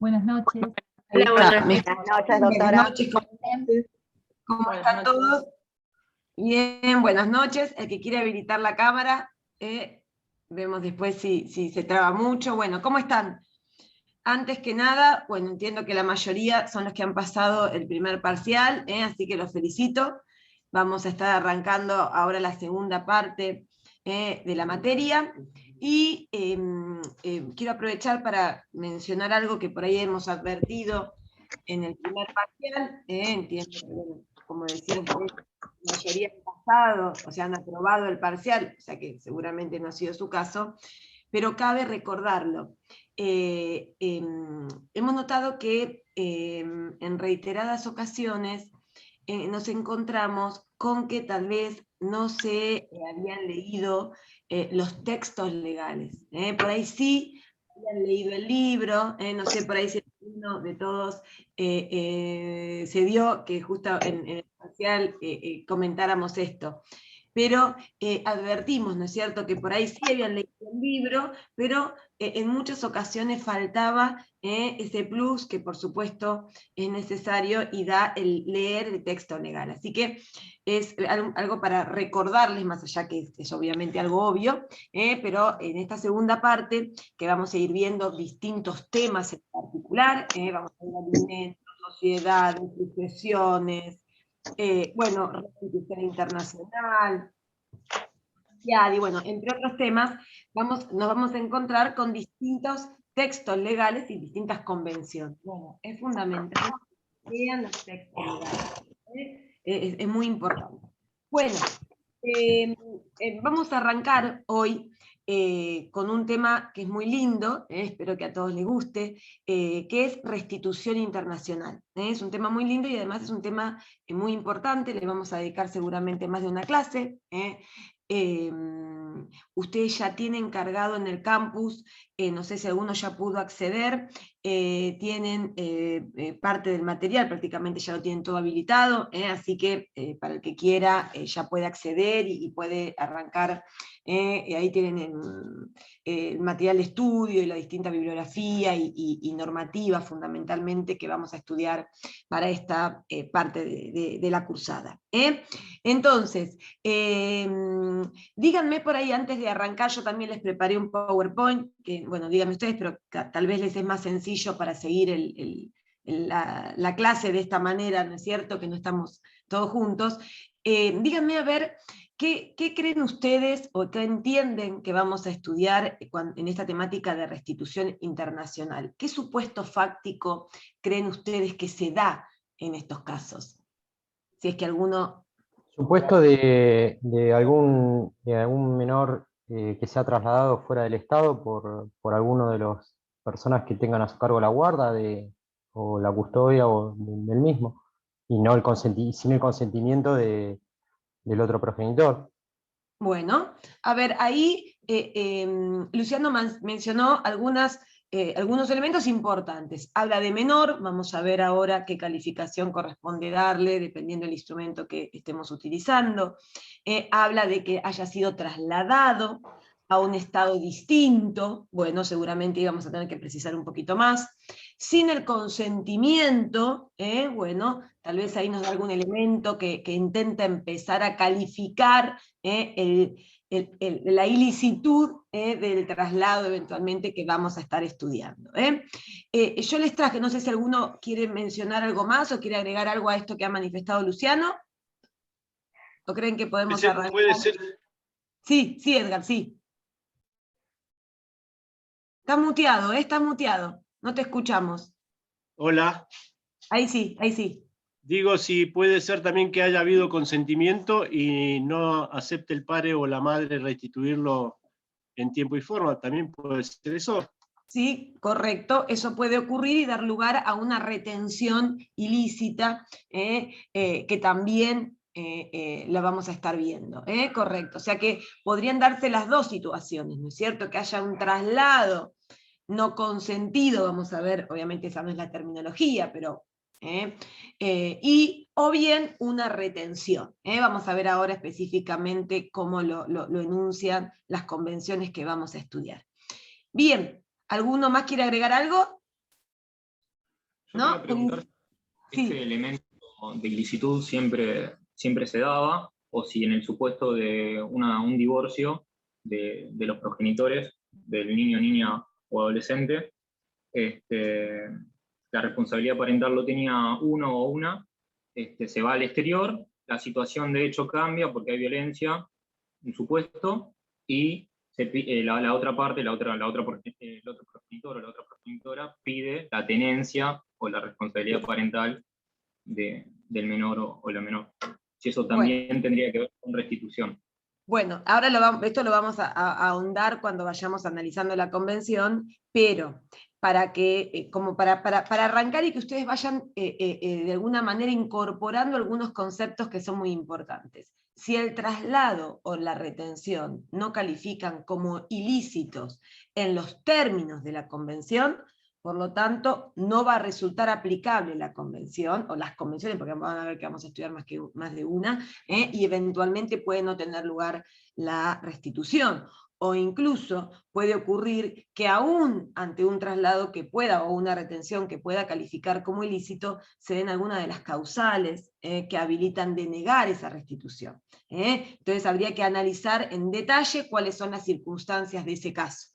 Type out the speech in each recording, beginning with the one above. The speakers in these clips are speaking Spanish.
Buenas noches. Ahí Hola, está. buenas noches, Buenas doctora. noches, ¿cómo Buenas están noches. todos? Bien, buenas noches. El que quiere habilitar la cámara, vemos después si se traba mucho. Bueno, ¿cómo están? Antes que nada, bueno, entiendo que la mayoría son los que han pasado el primer parcial, así que los felicito. Vamos a estar arrancando ahora la segunda parte de la materia. Y quiero aprovechar para mencionar algo que por ahí hemos advertido en el primer parcial. Entiendo que, bueno, como decía ustedes, la mayoría han pasado, o sea, han aprobado el parcial, o sea que seguramente no ha sido su caso, pero cabe recordarlo. Hemos notado que en reiteradas ocasiones nos encontramos con que tal vez no se habían leído los textos legales. Por ahí sí habían leído el libro, no sé, por ahí si uno de todos se dio que justo en el parcial comentáramos esto. Pero advertimos, ¿no es cierto?, que por ahí sí habían leído el libro, pero en muchas ocasiones faltaba ese plus que por supuesto es necesario y da el leer el texto legal. Así que es algo para recordarles, más allá que es obviamente algo obvio, pero en esta segunda parte, que vamos a ir viendo distintos temas en particular, vamos a ver alimentos, sociedades, sucesiones, bueno, restitución internacional, y bueno, entre otros temas, nos vamos a encontrar con distintos textos legales y distintas convenciones. Bueno, es fundamental que lean los textos legales. Es muy importante. Bueno, vamos a arrancar hoy con un tema que es muy lindo, espero que a todos les guste, que es restitución internacional. Es un tema muy lindo y además es un tema muy importante, le vamos a dedicar seguramente más de una clase. Ustedes ya tienen cargado en el campus, no sé si alguno ya pudo acceder, tienen parte del material, prácticamente ya lo tienen todo habilitado, así que para el que quiera ya puede acceder y puede arrancar. Ahí tienen el material de estudio y la distinta bibliografía y normativa fundamentalmente que vamos a estudiar para esta parte de la cursada. Entonces, díganme por ahí, antes de arrancar, yo también les preparé un PowerPoint, que bueno, díganme ustedes, pero tal vez les es más sencillo para seguir la clase de esta manera, ¿no es cierto?, que no estamos todos juntos. Díganme a ver, ¿qué creen ustedes o qué entienden que vamos a estudiar en esta temática de restitución internacional? ¿Qué supuesto fáctico creen ustedes que se da en estos casos? Si es que alguno... Supuesto de algún menor que se ha trasladado fuera del Estado por alguno de las personas que tengan a su cargo la guarda o la custodia del mismo, y no sin el consentimiento del otro progenitor. Bueno, a ver, ahí Luciano mencionó algunos elementos importantes. Habla de menor, vamos a ver ahora qué calificación corresponde darle, dependiendo del instrumento que estemos utilizando. Habla de que haya sido trasladado a un estado distinto, bueno, seguramente íbamos a tener que precisar un poquito más. Sin el consentimiento, bueno, tal vez ahí nos da algún elemento que intenta empezar a calificar la ilicitud del traslado eventualmente que vamos a estar estudiando. Yo les traje, no sé si alguno quiere mencionar algo más o quiere agregar algo a esto que ha manifestado Luciano. ¿O creen que podemos arrancar? Puede ser. Sí, Edgar, sí. Estás muteado, estás muteado. No te escuchamos. Hola. Ahí sí, ahí sí. Digo, si puede ser también que haya habido consentimiento y no acepte el padre o la madre restituirlo en tiempo y forma. También puede ser eso. Sí, correcto. Eso puede ocurrir y dar lugar a una retención ilícita que también la vamos a estar viendo. Correcto. O sea que podrían darse las dos situaciones, ¿no es cierto? Que haya un traslado no consentido, vamos a ver, obviamente esa no es la terminología, pero... y o bien una retención. Vamos a ver ahora específicamente cómo lo enuncian las convenciones que vamos a estudiar. Bien, ¿alguno más quiere agregar algo? Yo ¿no? quería preguntar si este elemento de ilicitud siempre se daba, o si en el supuesto de un divorcio de los progenitores, del niño, niña o adolescente, la responsabilidad parental lo tenía uno o una, se va al exterior, la situación de hecho cambia porque hay violencia, un supuesto, y la otra parte, el otro progenitor o la otra progenitora pide la tenencia o la responsabilidad parental del menor o la menor. Si eso también tendría que ver con restitución. Bueno, ahora esto lo vamos a ahondar cuando vayamos analizando la convención, pero para que, como para arrancar y que ustedes vayan de alguna manera incorporando algunos conceptos que son muy importantes. Si el traslado o la retención no califican como ilícitos en los términos de la convención, por lo tanto, no va a resultar aplicable la convención, o las convenciones, porque van a ver que vamos a estudiar más de una, y eventualmente puede no tener lugar la restitución. O incluso puede ocurrir que aún ante un traslado que pueda, o una retención que pueda calificar como ilícito, se den algunas de las causales que habilitan denegar esa restitución. Entonces habría que analizar en detalle cuáles son las circunstancias de ese caso.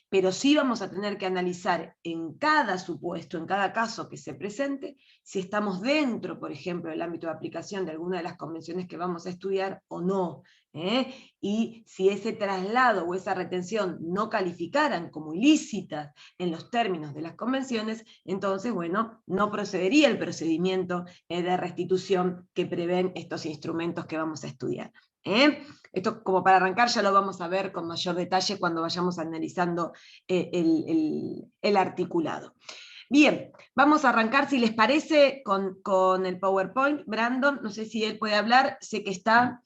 Pero sí vamos a tener que analizar en cada supuesto, en cada caso que se presente, si estamos dentro, por ejemplo, del ámbito de aplicación de alguna de las convenciones que vamos a estudiar o no, y si ese traslado o esa retención no calificaran como ilícitas en los términos de las convenciones, entonces, bueno, no procedería el procedimiento de restitución que prevén estos instrumentos que vamos a estudiar. Esto, como para arrancar, ya lo vamos a ver con mayor detalle cuando vayamos analizando el articulado. Bien, vamos a arrancar, si les parece, con el PowerPoint. Brandon, no sé si él puede hablar, sé que está.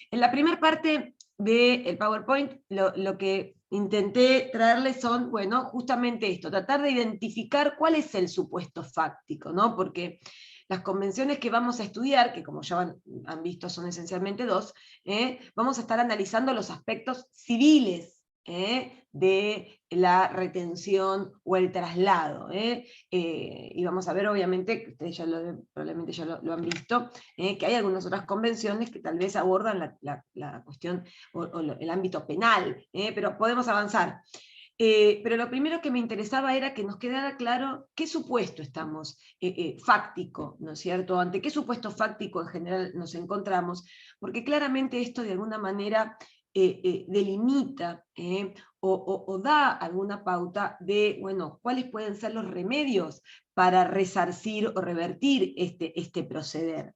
En la primera parte del PowerPoint, lo que intenté traerles son, bueno, justamente esto, tratar de identificar cuál es el supuesto fáctico, ¿no? Porque las convenciones que vamos a estudiar, que como ya han visto son esencialmente dos, vamos a estar analizando los aspectos civiles de la retención o el traslado. Y vamos a ver, obviamente, ustedes probablemente ya lo han visto, que hay algunas otras convenciones que tal vez abordan la cuestión o el ámbito penal, pero podemos avanzar. Pero lo primero que me interesaba era que nos quedara claro qué supuesto estamos fáctico, ¿no es cierto? Ante qué supuesto fáctico en general nos encontramos, porque claramente esto de alguna manera delimita o da alguna pauta de, bueno, cuáles pueden ser los remedios para resarcir o revertir este proceder.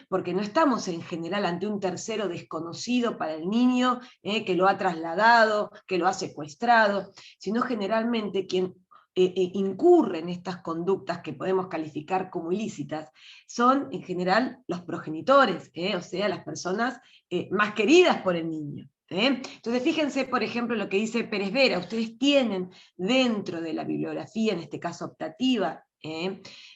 Porque no estamos en general ante un tercero desconocido para el niño, que lo ha trasladado, que lo ha secuestrado, sino generalmente quien incurre en estas conductas que podemos calificar como ilícitas son en general los progenitores, o sea, las personas más queridas por el niño. Entonces fíjense, por ejemplo, lo que dice Pérez Vera. Ustedes tienen dentro de la bibliografía, en este caso optativa,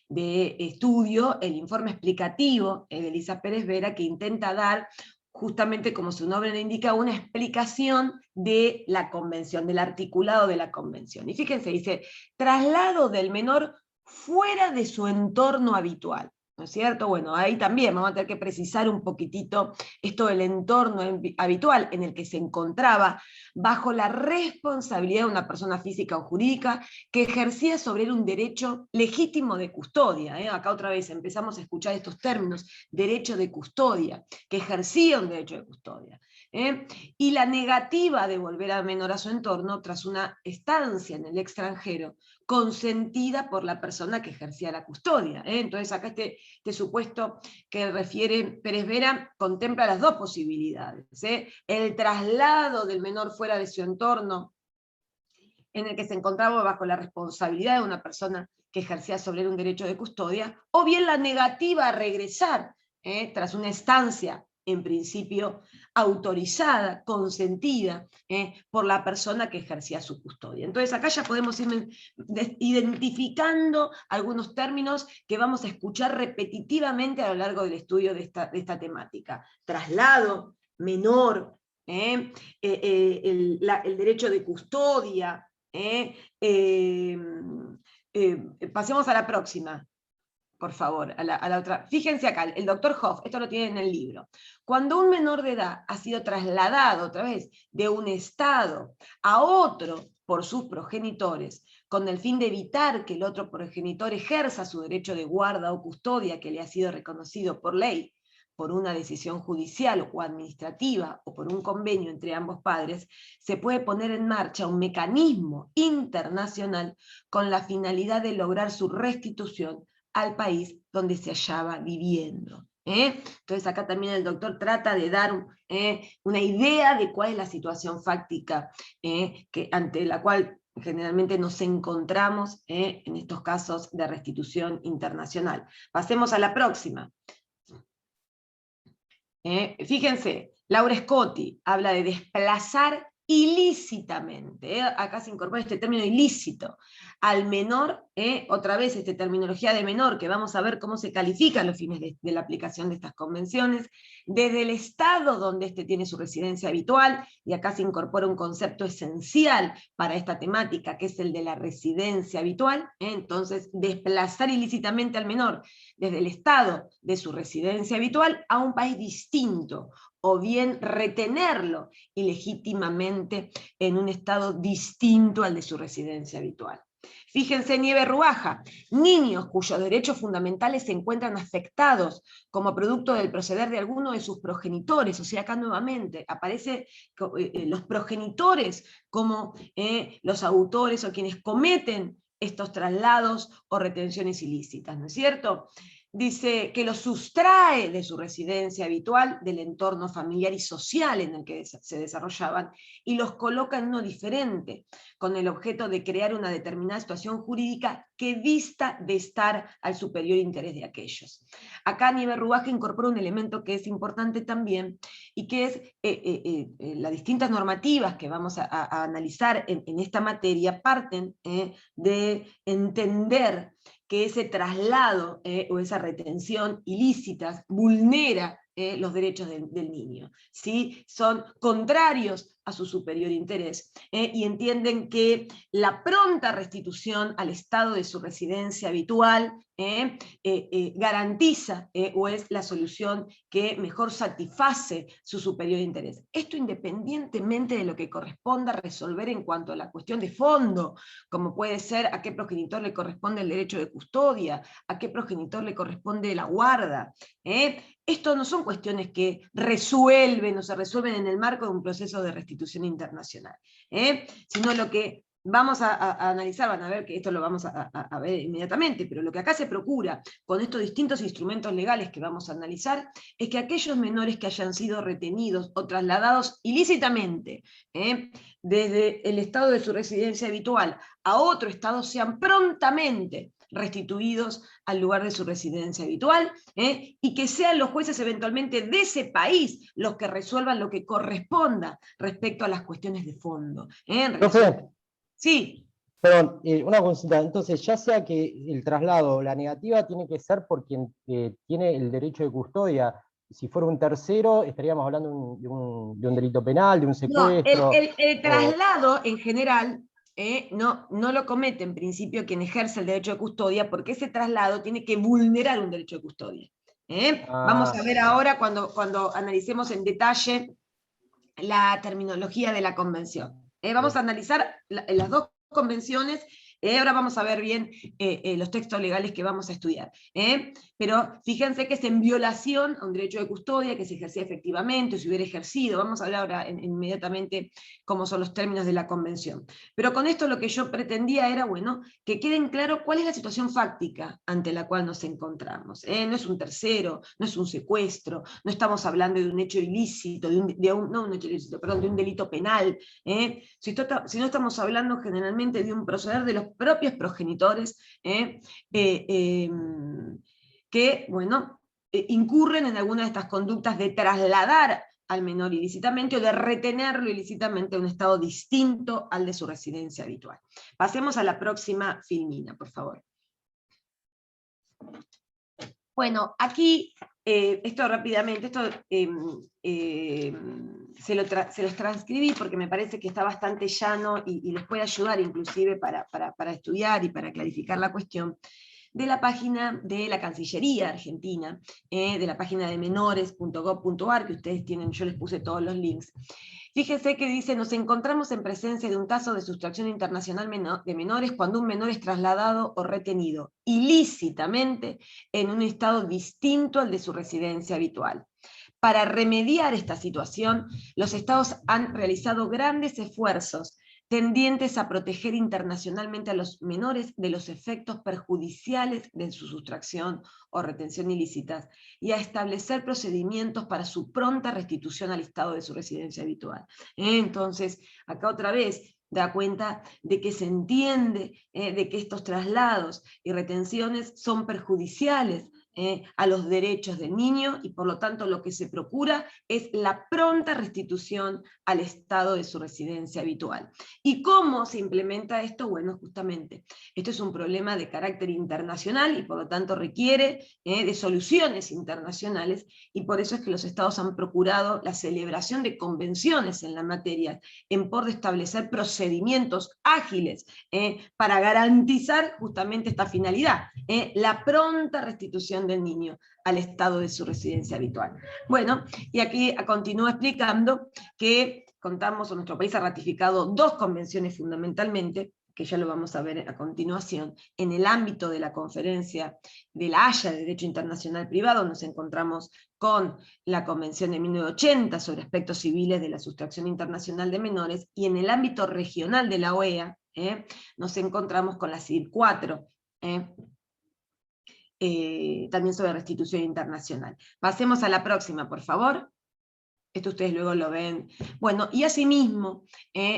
de estudio, el informe explicativo de Elisa Pérez Vera, que intenta dar, justamente como su nombre le indica, una explicación de la convención, del articulado de la convención. Y fíjense, dice, traslado del menor fuera de su entorno habitual. ¿No es cierto? Bueno, ahí también vamos a tener que precisar un poquitito esto del entorno habitual en el que se encontraba bajo la responsabilidad de una persona física o jurídica que ejercía sobre él un derecho legítimo de custodia. Acá otra vez empezamos a escuchar estos términos, derecho de custodia, que ejercía un derecho de custodia. Y la negativa de volver al menor a su entorno tras una estancia en el extranjero consentida por la persona que ejercía la custodia. Entonces acá este supuesto que refiere Pérez Vera contempla las dos posibilidades. El traslado del menor fuera de su entorno, en el que se encontraba bajo la responsabilidad de una persona que ejercía sobre él un derecho de custodia, o bien la negativa a regresar tras una estancia en principio autorizada, consentida por la persona que ejercía su custodia. Entonces acá ya podemos ir identificando algunos términos que vamos a escuchar repetitivamente a lo largo del estudio de esta temática. Traslado, menor, el derecho de custodia, Pasemos a la próxima, por favor, a la otra. Fíjense acá, el doctor Hoff, esto lo tiene en el libro. Cuando un menor de edad ha sido trasladado otra vez de un estado a otro por sus progenitores, con el fin de evitar que el otro progenitor ejerza su derecho de guarda o custodia que le ha sido reconocido por ley, por una decisión judicial o administrativa o por un convenio entre ambos padres, se puede poner en marcha un mecanismo internacional con la finalidad de lograr su restitución al país donde se hallaba viviendo. Entonces acá también el doctor trata de dar una idea de cuál es la situación fáctica ante la cual generalmente nos encontramos en estos casos de restitución internacional. Pasemos a la próxima. Fíjense, Laura Scotti habla de desplazar ilícitamente, acá se incorpora este término ilícito, al menor, otra vez esta terminología de menor, que vamos a ver cómo se califican los fines de la aplicación de estas convenciones, desde el estado donde éste tiene su residencia habitual, y acá se incorpora un concepto esencial para esta temática, que es el de la residencia habitual, entonces desplazar ilícitamente al menor desde el estado de su residencia habitual a un país distinto, o bien retenerlo ilegítimamente en un estado distinto al de su residencia habitual. Fíjense, Nieves Ruaja, niños cuyos derechos fundamentales se encuentran afectados como producto del proceder de alguno de sus progenitores, o sea, acá nuevamente aparecen los progenitores como los autores o quienes cometen estos traslados o retenciones ilícitas, ¿no es cierto? Dice que los sustrae de su residencia habitual, del entorno familiar y social en el que se desarrollaban, y los coloca en uno diferente, con el objeto de crear una determinada situación jurídica que dista de estar al superior interés de aquellos. Acá Nieves Ruaja incorpora un elemento que es importante también, y que es las distintas normativas que vamos a analizar en esta materia parten de entender que ese traslado o esa retención ilícitas vulnera los derechos del niño, ¿sí? Son contrarios a su superior interés, y entienden que la pronta restitución al estado de su residencia habitual garantiza o es la solución que mejor satisface su superior interés. Esto independientemente de lo que corresponda resolver en cuanto a la cuestión de fondo, como puede ser a qué progenitor le corresponde el derecho de custodia, a qué progenitor le corresponde la guarda. Esto no son cuestiones que resuelven o se resuelven en el marco de un proceso de restitución internacional, sino lo que vamos a analizar, van a ver que esto lo vamos a ver inmediatamente, pero lo que acá se procura con estos distintos instrumentos legales que vamos a analizar es que aquellos menores que hayan sido retenidos o trasladados ilícitamente desde el estado de su residencia habitual a otro estado sean prontamente restituidos al lugar de su residencia habitual, y que sean los jueces eventualmente de ese país los que resuelvan lo que corresponda respecto a las cuestiones de fondo. Profe, Sí. perdón, una consulta. Entonces, ya sea que el traslado o la negativa tiene que ser por quien tiene el derecho de custodia. Si fuera un tercero, estaríamos hablando de un delito penal, de un secuestro. No, el traslado en general no lo comete en principio quien ejerce el derecho de custodia, porque ese traslado tiene que vulnerar un derecho de custodia. Vamos a ver ahora cuando analicemos en detalle la terminología de la convención. Vamos a analizar las dos convenciones. Ahora vamos a ver bien los textos legales que vamos a estudiar. Pero fíjense que es en violación a un derecho de custodia que se ejercía efectivamente, o se hubiera ejercido. Vamos a hablar ahora inmediatamente cómo son los términos de la convención. Pero con esto lo que yo pretendía era, bueno, que queden claro cuál es la situación fáctica ante la cual nos encontramos. No es un tercero, no es un secuestro, no estamos hablando de un hecho ilícito, de un delito penal. Si no estamos hablando generalmente de un proceder de los propios progenitores que, bueno, incurren en alguna de estas conductas de trasladar al menor ilícitamente o de retenerlo ilícitamente a un estado distinto al de su residencia habitual. Pasemos a la próxima filmina, por favor. Bueno, aquí esto rápidamente, se los transcribí porque me parece que está bastante llano y les puede ayudar inclusive para estudiar y para clarificar la cuestión, de la página de la Cancillería Argentina, de la página de menores.gov.ar, que ustedes tienen, yo les puse todos los links. Fíjense que dice, nos encontramos en presencia de un caso de sustracción internacional de menores cuando un menor es trasladado o retenido ilícitamente en un estado distinto al de su residencia habitual. Para remediar esta situación, los estados han realizado grandes esfuerzos tendientes a proteger internacionalmente a los menores de los efectos perjudiciales de su sustracción o retención ilícitas, y a establecer procedimientos para su pronta restitución al estado de su residencia habitual. Entonces, acá otra vez, da cuenta de que se entiende de que estos traslados y retenciones son perjudiciales a los derechos del niño, y por lo tanto lo que se procura es la pronta restitución al estado de su residencia habitual. ¿Y cómo se implementa esto? Bueno, justamente, esto es un problema de carácter internacional y por lo tanto requiere de soluciones internacionales, y por eso es que los estados han procurado la celebración de convenciones en la materia, en por de establecer procedimientos ágiles para garantizar justamente esta finalidad, la pronta restitución del niño al estado de su residencia habitual. Bueno, y aquí continúa explicando que contamos, o nuestro país ha ratificado 2 convenciones fundamentalmente, que ya lo vamos a ver a continuación. En el ámbito de la Conferencia de la Haya de Derecho Internacional Privado nos encontramos con la Convención de 1980 sobre aspectos civiles de la sustracción internacional de menores, y en el ámbito regional de la OEA nos encontramos con la CIDIP 4, también sobre restitución internacional. Pasemos a la próxima, por favor. Esto ustedes luego lo ven. Bueno, y asimismo,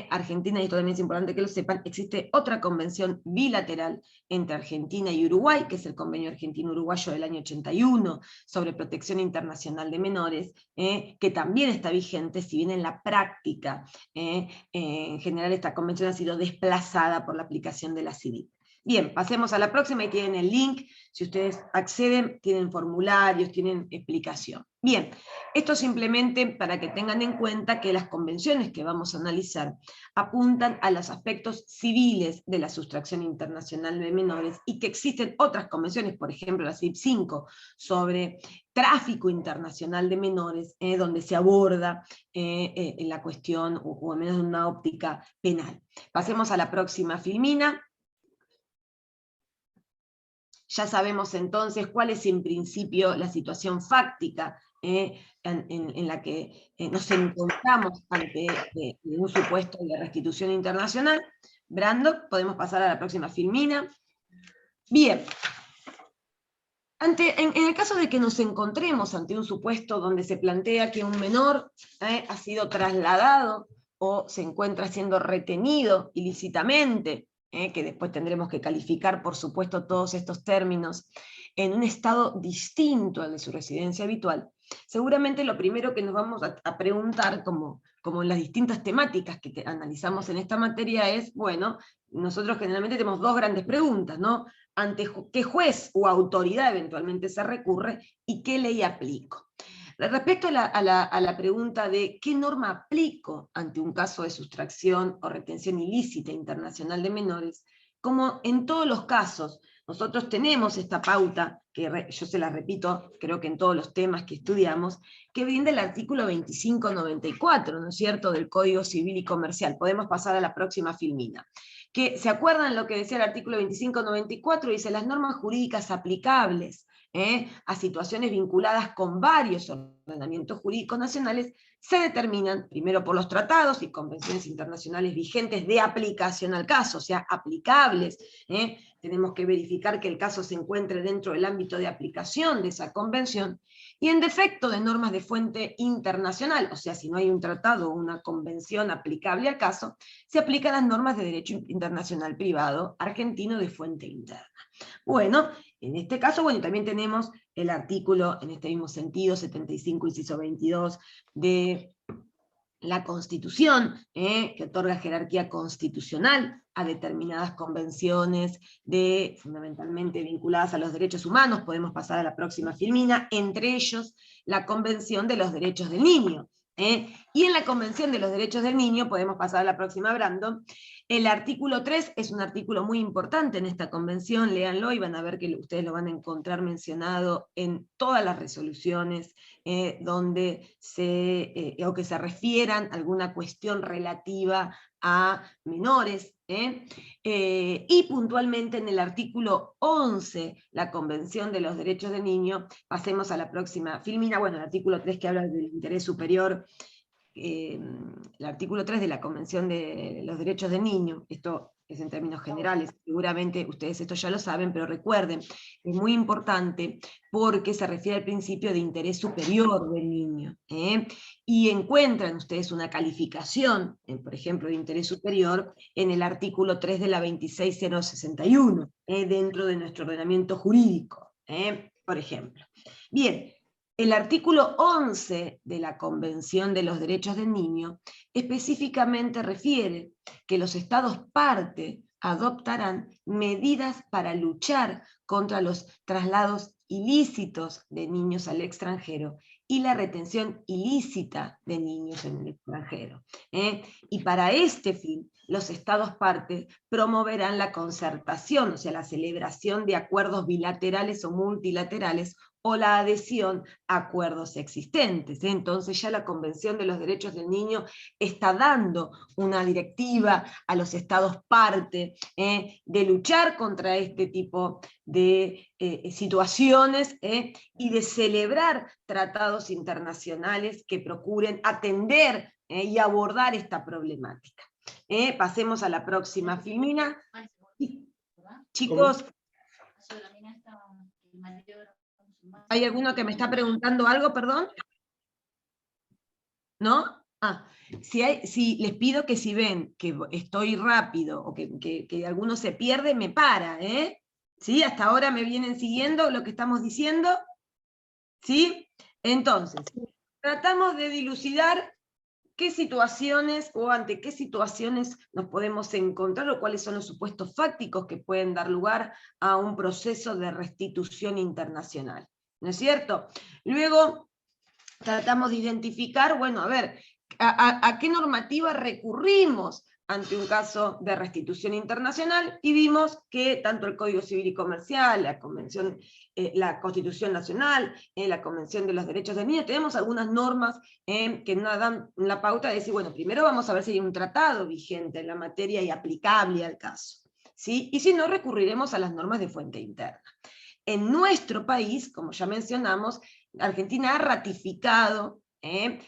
Argentina, y esto también es importante que lo sepan, existe otra convención bilateral entre Argentina y Uruguay, que es el Convenio Argentino-Uruguayo del año 81, sobre protección internacional de menores, que también está vigente, si bien en la práctica, en general esta convención ha sido desplazada por la aplicación de la CIDIP. Bien, pasemos a la próxima y tienen el link. Si ustedes acceden, tienen formularios, tienen explicación. Bien, esto simplemente para que tengan en cuenta que las convenciones que vamos a analizar apuntan a los aspectos civiles de la sustracción internacional de menores, y que existen otras convenciones, por ejemplo la CIDIP 5, sobre tráfico internacional de menores, donde se aborda la cuestión, o al menos de una óptica penal. Pasemos a la próxima filmina. Ya sabemos entonces cuál es en principio la situación fáctica en la que nos encontramos ante un supuesto de restitución internacional. Brando, podemos pasar a la próxima filmina. Bien. En el caso de que nos encontremos ante un supuesto donde se plantea que un menor ha sido trasladado o se encuentra siendo retenido ilícitamente, que después tendremos que calificar, por supuesto, todos estos términos, en un estado distinto al de su residencia habitual, seguramente lo primero que nos vamos a preguntar, como en las distintas temáticas que analizamos en esta materia, es, bueno, nosotros generalmente tenemos 2 grandes preguntas, ¿no? ¿Ante qué juez o autoridad eventualmente se recurre y qué ley aplico? Respecto a la pregunta de qué norma aplico ante un caso de sustracción o retención ilícita internacional de menores, como en todos los casos, nosotros tenemos esta pauta, que yo se la repito, creo que en todos los temas que estudiamos, que brinda el artículo 2594, ¿no es cierto?, del Código Civil y Comercial. Podemos pasar a la próxima filmina. Que, ¿se acuerdan lo que decía el artículo 2594? Dice, las normas jurídicas aplicables a situaciones vinculadas con varios ordenamientos jurídicos nacionales se determinan primero por los tratados y convenciones internacionales vigentes de aplicación al caso, o sea, aplicables. Tenemos que verificar que el caso se encuentre dentro del ámbito de aplicación de esa convención, y en defecto de normas de fuente internacional, o sea, si no hay un tratado o una convención aplicable al caso, se aplican las normas de derecho internacional privado argentino de fuente interna. Bueno, en este caso, bueno, también tenemos el artículo, en este mismo sentido, 75, inciso 22, de la Constitución, que otorga jerarquía constitucional a determinadas convenciones fundamentalmente vinculadas a los derechos humanos. Podemos pasar a la próxima filmina, entre ellos la Convención de los Derechos del Niño. Y en la Convención de los Derechos del Niño, podemos pasar a la próxima, Brandon, el artículo 3 es un artículo muy importante en esta convención, léanlo y van a ver que ustedes lo van a encontrar mencionado en todas las resoluciones donde o que se refieran a alguna cuestión relativa a menores, y puntualmente en el artículo 11, la Convención de los Derechos del Niño. Pasemos a la próxima filmina, bueno, el artículo 3 que habla del interés superior, el artículo 3 de la Convención de los Derechos del Niño, esto es en términos generales, seguramente ustedes esto ya lo saben, pero recuerden, es muy importante porque se refiere al principio de interés superior del niño, y encuentran ustedes una calificación, por ejemplo, de interés superior, en el artículo 3 de la 26061, dentro de nuestro ordenamiento jurídico, por ejemplo. Bien, el artículo 11 de la Convención de los Derechos del Niño específicamente refiere que los Estados parte adoptarán medidas para luchar contra los traslados ilícitos de niños al extranjero y la retención ilícita de niños en el extranjero. Y para este fin, los Estados partes promoverán la concertación, o sea, la celebración de acuerdos bilaterales o multilaterales, o la adhesión a acuerdos existentes. Entonces ya la Convención de los Derechos del Niño está dando una directiva a los Estados parte de luchar contra este tipo de situaciones y de celebrar tratados internacionales que procuren atender y abordar esta problemática. Pasemos a la próxima filmina. Chicos, ¿hay alguno que me está preguntando algo, perdón? ¿No? Si les pido que si ven que estoy rápido o que alguno se pierde, me para, ¿Sí? ¿Hasta ahora me vienen siguiendo lo que estamos diciendo? ¿Sí? Entonces, tratamos de dilucidar qué situaciones o ante qué situaciones nos podemos encontrar o cuáles son los supuestos fácticos que pueden dar lugar a un proceso de restitución internacional. ¿No es cierto? Luego tratamos de identificar, bueno, a ver, ¿a qué normativa recurrimos ante un caso de restitución internacional? Y vimos que tanto el Código Civil y Comercial, la Convención, la Constitución Nacional, la Convención de los Derechos del Niño, tenemos algunas normas que nos dan la pauta de decir, bueno, primero vamos a ver si hay un tratado vigente en la materia y aplicable al caso, ¿sí? Y si no, recurriremos a las normas de fuente interna. En nuestro país, como ya mencionamos, Argentina ha ratificado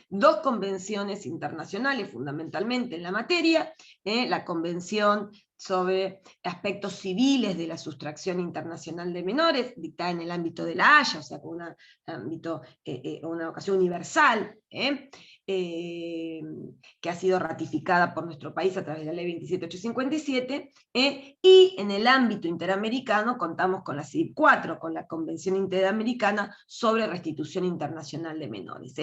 dos convenciones internacionales fundamentalmente en la materia, la Convención sobre aspectos civiles de la sustracción internacional de menores, dictada en el ámbito de la Haya, o sea, con una ocasión universal, que ha sido ratificada por nuestro país a través de la Ley 27857, y en el ámbito interamericano contamos con la CIDIP 4, con la Convención Interamericana sobre Restitución Internacional de Menores,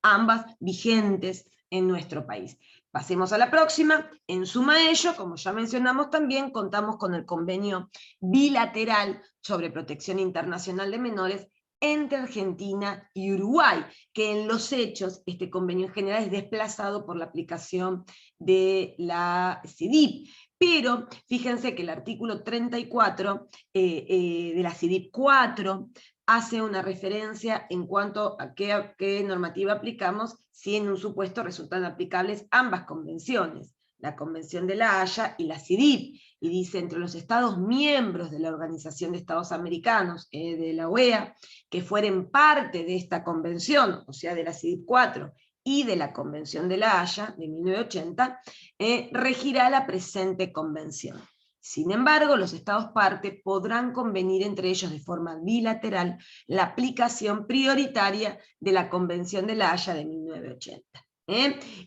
ambas vigentes en nuestro país. Pasemos a la próxima. En suma a ello, como ya mencionamos también, contamos con el convenio bilateral sobre protección internacional de menores entre Argentina y Uruguay, que en los hechos este convenio en general es desplazado por la aplicación de la CIDIP. Pero fíjense que el artículo 34 de la CIDIP 4 hace una referencia en cuanto a qué normativa aplicamos si en un supuesto resultan aplicables ambas convenciones, la Convención de la Haya y la CIDIP, y dice, entre los Estados miembros de la Organización de Estados Americanos, de la OEA, que fueren parte de esta convención, o sea, de la CIDIP 4, y de la Convención de la Haya, de 1980, regirá la presente convención. Sin embargo, los Estados parte podrán convenir entre ellos de forma bilateral la aplicación prioritaria de la Convención de la Haya de 1980.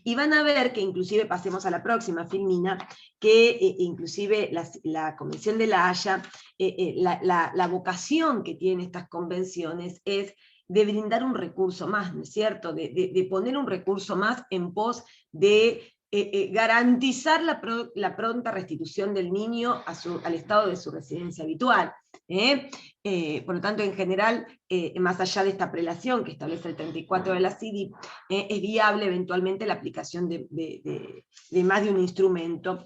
Y van a ver que inclusive, pasemos a la próxima filmina, que inclusive la Convención de la Haya, la vocación que tienen estas convenciones es de brindar un recurso más, ¿no es cierto? De poner un recurso más en pos de garantizar la pronta restitución del niño al estado de su residencia habitual. Por lo tanto, en general, más allá de esta prelación que establece el 34 de la CIDI, es viable eventualmente la aplicación de más de un instrumento,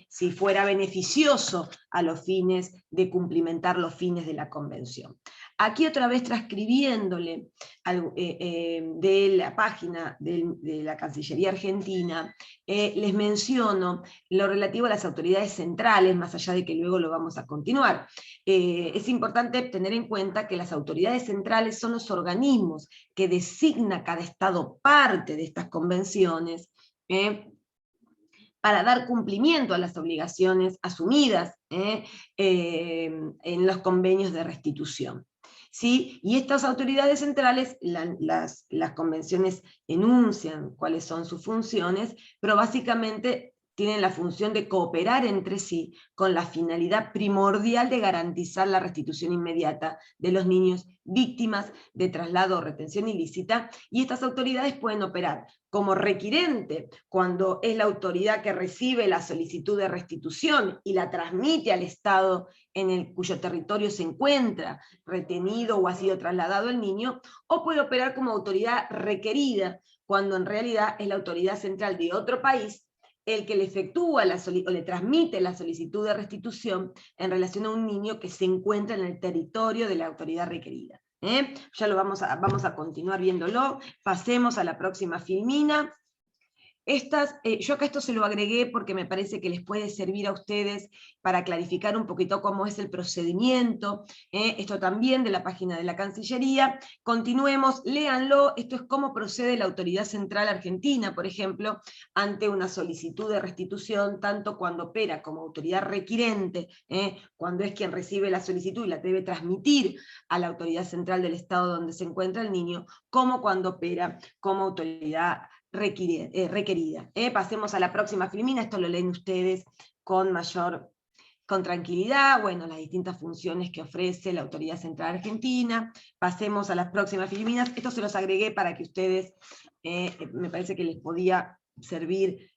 si fuera beneficioso a los fines de cumplimentar los fines de la Convención. Aquí otra vez transcribiéndole de la página de la Cancillería Argentina, les menciono lo relativo a las autoridades centrales, más allá de que luego lo vamos a continuar. Es importante tener en cuenta que las autoridades centrales son los organismos que designa cada Estado parte de estas convenciones, para dar cumplimiento a las obligaciones asumidas en los convenios de restitución. ¿Sí? Y estas autoridades centrales, las convenciones enuncian cuáles son sus funciones, pero básicamente tienen la función de cooperar entre sí con la finalidad primordial de garantizar la restitución inmediata de los niños víctimas de traslado o retención ilícita, y estas autoridades pueden operar como requirente cuando es la autoridad que recibe la solicitud de restitución y la transmite al Estado en cuyo territorio se encuentra retenido o ha sido trasladado el niño, o puede operar como autoridad requerida cuando en realidad es la autoridad central de otro país el que le efectúa o le transmite la solicitud de restitución en relación a un niño que se encuentra en el territorio de la autoridad requerida. Ya lo vamos a continuar viéndolo. Pasemos a la próxima filmina. Yo acá esto se lo agregué porque me parece que les puede servir a ustedes para clarificar un poquito cómo es el procedimiento, esto también de la página de la Cancillería. Continuemos, léanlo, esto es cómo procede la Autoridad Central Argentina, por ejemplo, ante una solicitud de restitución, tanto cuando opera como autoridad requirente, cuando es quien recibe la solicitud y la debe transmitir a la Autoridad Central del Estado donde se encuentra el niño, como cuando opera como autoridad requerida. Pasemos a la próxima filmina, esto lo leen ustedes con tranquilidad, bueno, las distintas funciones que ofrece la Autoridad Central Argentina. Pasemos a las próximas filminas, esto se los agregué para que ustedes, me parece que les podía servir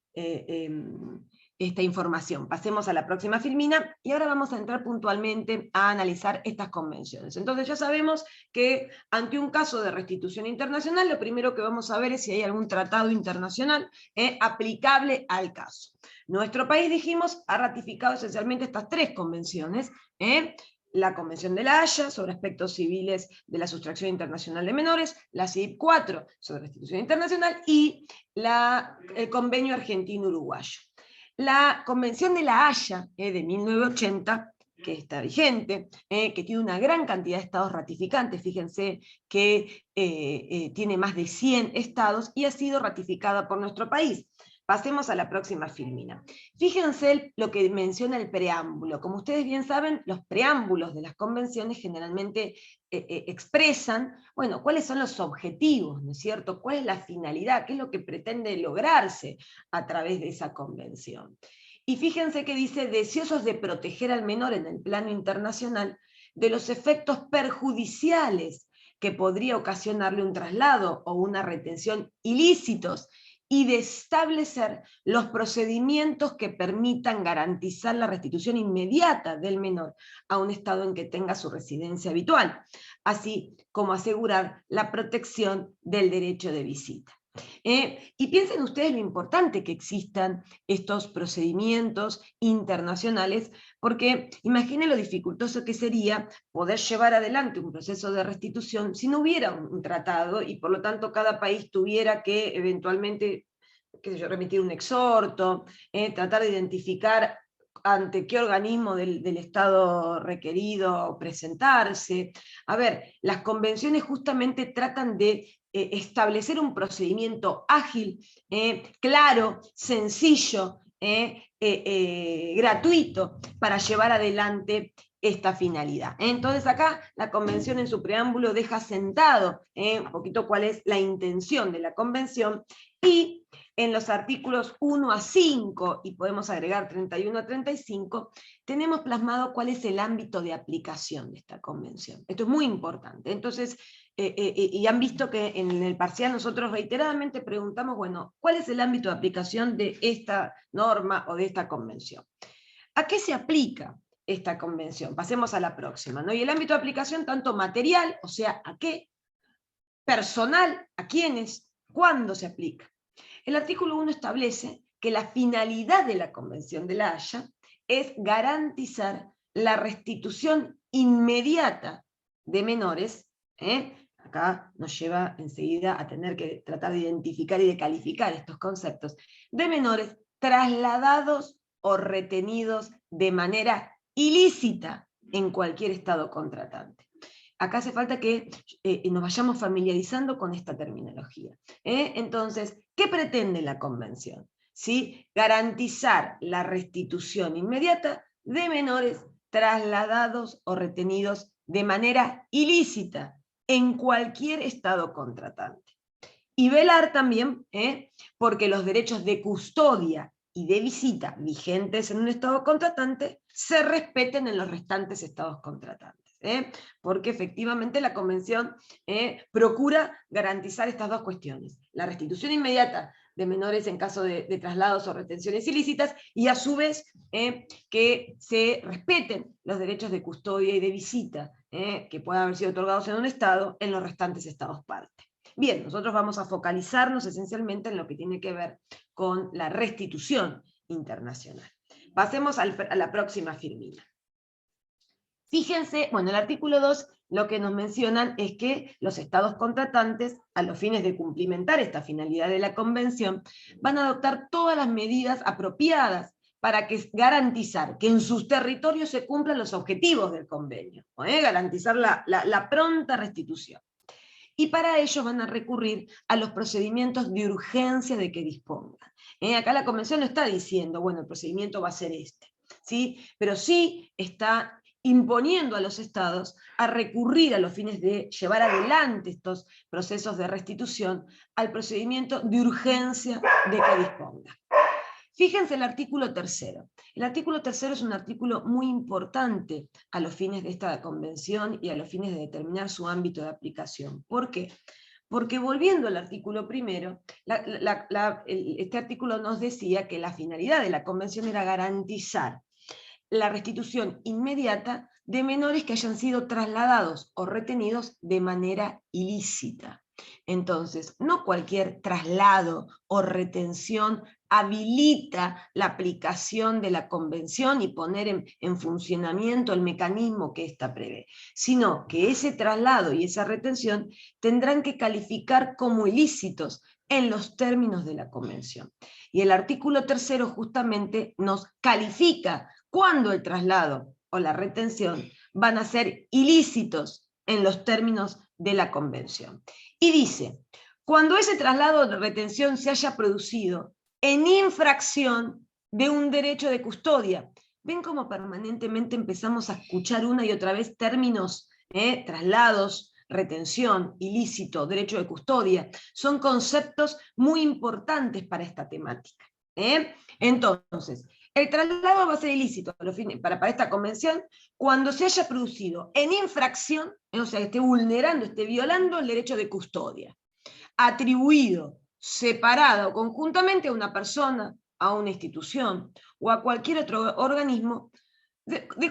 esta información. Pasemos a la próxima filmina, y ahora vamos a entrar puntualmente a analizar estas convenciones. Entonces ya sabemos que ante un caso de restitución internacional, lo primero que vamos a ver es si hay algún tratado internacional aplicable al caso. Nuestro país, dijimos, ha ratificado esencialmente estas tres convenciones, la Convención de La Haya sobre aspectos civiles de la sustracción internacional de menores, la CIDIP 4 sobre restitución internacional, y el Convenio Argentino-Uruguayo. La Convención de La Haya de 1980, que está vigente, que tiene una gran cantidad de estados ratificantes, fíjense que tiene más de 100 estados y ha sido ratificada por nuestro país. Pasemos a la próxima filmina. Fíjense lo que menciona el preámbulo. Como ustedes bien saben, los preámbulos de las convenciones generalmente expresan, bueno, cuáles son los objetivos, ¿no es cierto? ¿Cuál es la finalidad? ¿Qué es lo que pretende lograrse a través de esa convención? Y fíjense que dice, deseosos de proteger al menor en el plano internacional de los efectos perjudiciales que podría ocasionarle un traslado o una retención ilícitos, y de establecer los procedimientos que permitan garantizar la restitución inmediata del menor a un estado en que tenga su residencia habitual, así como asegurar la protección del derecho de visita. Y piensen ustedes lo importante que existan estos procedimientos internacionales, porque imaginen lo dificultoso que sería poder llevar adelante un proceso de restitución si no hubiera un tratado, y por lo tanto cada país tuviera que eventualmente, qué sé yo, remitir un exhorto, tratar de identificar ante qué organismo del Estado requerido presentarse. A ver, las convenciones justamente tratan de establecer un procedimiento ágil, claro, sencillo, gratuito, para llevar adelante esta finalidad. Entonces acá la Convención en su preámbulo deja sentado un poquito cuál es la intención de la Convención, y en los artículos 1 a 5, y podemos agregar 31 a 35, tenemos plasmado cuál es el ámbito de aplicación de esta Convención. Esto es muy importante. Entonces, y han visto que en el parcial nosotros reiteradamente preguntamos, bueno, ¿cuál es el ámbito de aplicación de esta norma o de esta Convención? ¿A qué se aplica esta Convención? Pasemos a la próxima, ¿no? Y el ámbito de aplicación tanto material, o sea, ¿a qué? Personal, ¿a quiénes? ¿Cuándo se aplica? El artículo 1 establece que la finalidad de la Convención de La Haya es garantizar la restitución inmediata de menores, acá nos lleva enseguida a tener que tratar de identificar y de calificar estos conceptos, de menores trasladados o retenidos de manera ilícita en cualquier estado contratante. Acá hace falta que nos vayamos familiarizando con esta terminología. Entonces, ¿qué pretende la Convención? ¿Sí? Garantizar la restitución inmediata de menores trasladados o retenidos de manera ilícita en cualquier estado contratante. Y velar también porque los derechos de custodia y de visita vigentes en un estado contratante se respeten en los restantes estados contratantes. Porque efectivamente la Convención procura garantizar estas dos cuestiones: la restitución inmediata de menores en caso de traslados o retenciones ilícitas, y a su vez que se respeten los derechos de custodia y de visita que puedan haber sido otorgados en un estado en los restantes estados parte. Bien, nosotros vamos a focalizarnos esencialmente en lo que tiene que ver con la restitución internacional. Pasemos a la próxima firmina. Fíjense, bueno, el artículo 2 lo que nos mencionan es que los estados contratantes, a los fines de cumplimentar esta finalidad de la Convención, van a adoptar todas las medidas apropiadas para garantizar que en sus territorios se cumplan los objetivos del convenio, garantizar la pronta restitución. Y para ello van a recurrir a los procedimientos de urgencia de que dispongan. Acá la Convención no está diciendo, bueno, el procedimiento va a ser este, ¿sí? Pero sí está imponiendo a los estados a recurrir a los fines de llevar adelante estos procesos de restitución al procedimiento de urgencia de que disponga. Fíjense el artículo 3. El artículo 3 es un artículo muy importante a los fines de esta Convención y a los fines de determinar su ámbito de aplicación. ¿Por qué? Porque volviendo al artículo 1, este artículo nos decía que la finalidad de la Convención era garantizar la restitución inmediata de menores que hayan sido trasladados o retenidos de manera ilícita. Entonces, no cualquier traslado o retención habilita la aplicación de la Convención y poner en funcionamiento el mecanismo que ésta prevé, sino que ese traslado y esa retención tendrán que calificar como ilícitos en los términos de la Convención. Y el artículo 3 justamente nos califica cuándo el traslado o la retención van a ser ilícitos en los términos de la Convención. Y dice, cuando ese traslado de retención se haya producido en infracción de un derecho de custodia. ¿Ven cómo permanentemente empezamos a escuchar una y otra vez términos, traslados, retención, ilícito, derecho de custodia? Son conceptos muy importantes para esta temática. Entonces, el traslado va a ser ilícito para esta Convención cuando se haya producido en infracción, o sea, que esté vulnerando, esté violando el derecho de custodia, atribuido, separado o conjuntamente a una persona, a una institución o a cualquier otro organismo,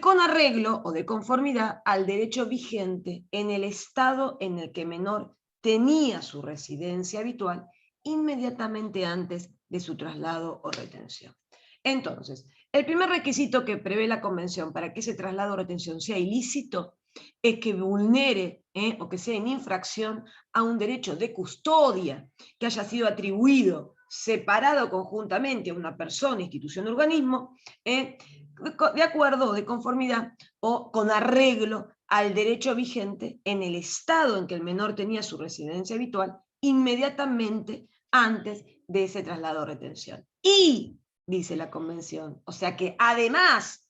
con arreglo o de conformidad al derecho vigente en el estado en el que el menor tenía su residencia habitual inmediatamente antes de su traslado o retención. Entonces, el primer requisito que prevé la Convención para que ese traslado o retención sea ilícito es que vulnere o que sea en infracción a un derecho de custodia que haya sido atribuido, separado conjuntamente a una persona, institución o organismo, de acuerdo o de conformidad o con arreglo al derecho vigente en el estado en que el menor tenía su residencia habitual inmediatamente antes de ese traslado o retención. Y, dice la Convención, o sea que además,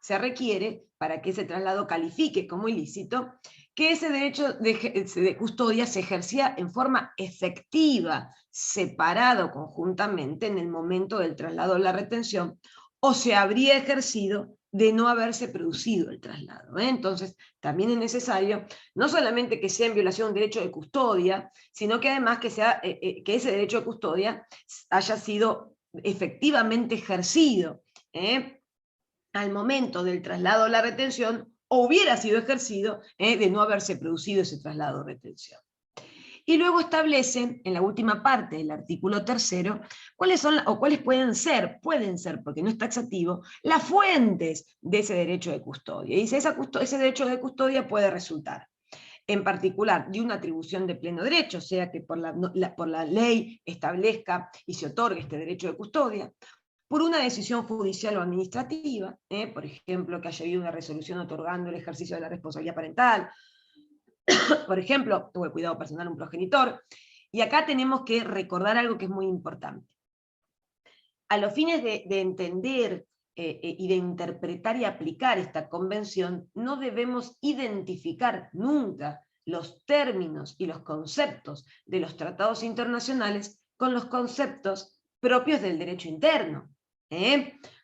se requiere, para que ese traslado califique como ilícito, que ese derecho de custodia se ejercía en forma efectiva, separado conjuntamente en el momento del traslado o la retención, o se habría ejercido de no haberse producido el traslado. Entonces, también es necesario, no solamente que sea en violación de un derecho de custodia, sino que además que ese derecho de custodia haya sido efectivamente ejercido al momento del traslado o la retención, o hubiera sido ejercido de no haberse producido ese traslado o retención. Y luego establece, en la última parte del artículo 3º, cuáles son, o cuáles pueden ser, porque no es taxativo, las fuentes de ese derecho de custodia. Y dice, ese derecho de custodia puede resultar, en particular, de una atribución de pleno derecho, o sea que por la ley establezca y se otorgue este derecho de custodia, por una decisión judicial o administrativa, por ejemplo, que haya habido una resolución otorgando el ejercicio de la responsabilidad parental, por ejemplo, tuvo el cuidado personal un progenitor, y acá tenemos que recordar algo que es muy importante. A los fines de entender y de interpretar y aplicar esta convención, no debemos identificar nunca los términos y los conceptos de los tratados internacionales con los conceptos propios del derecho interno.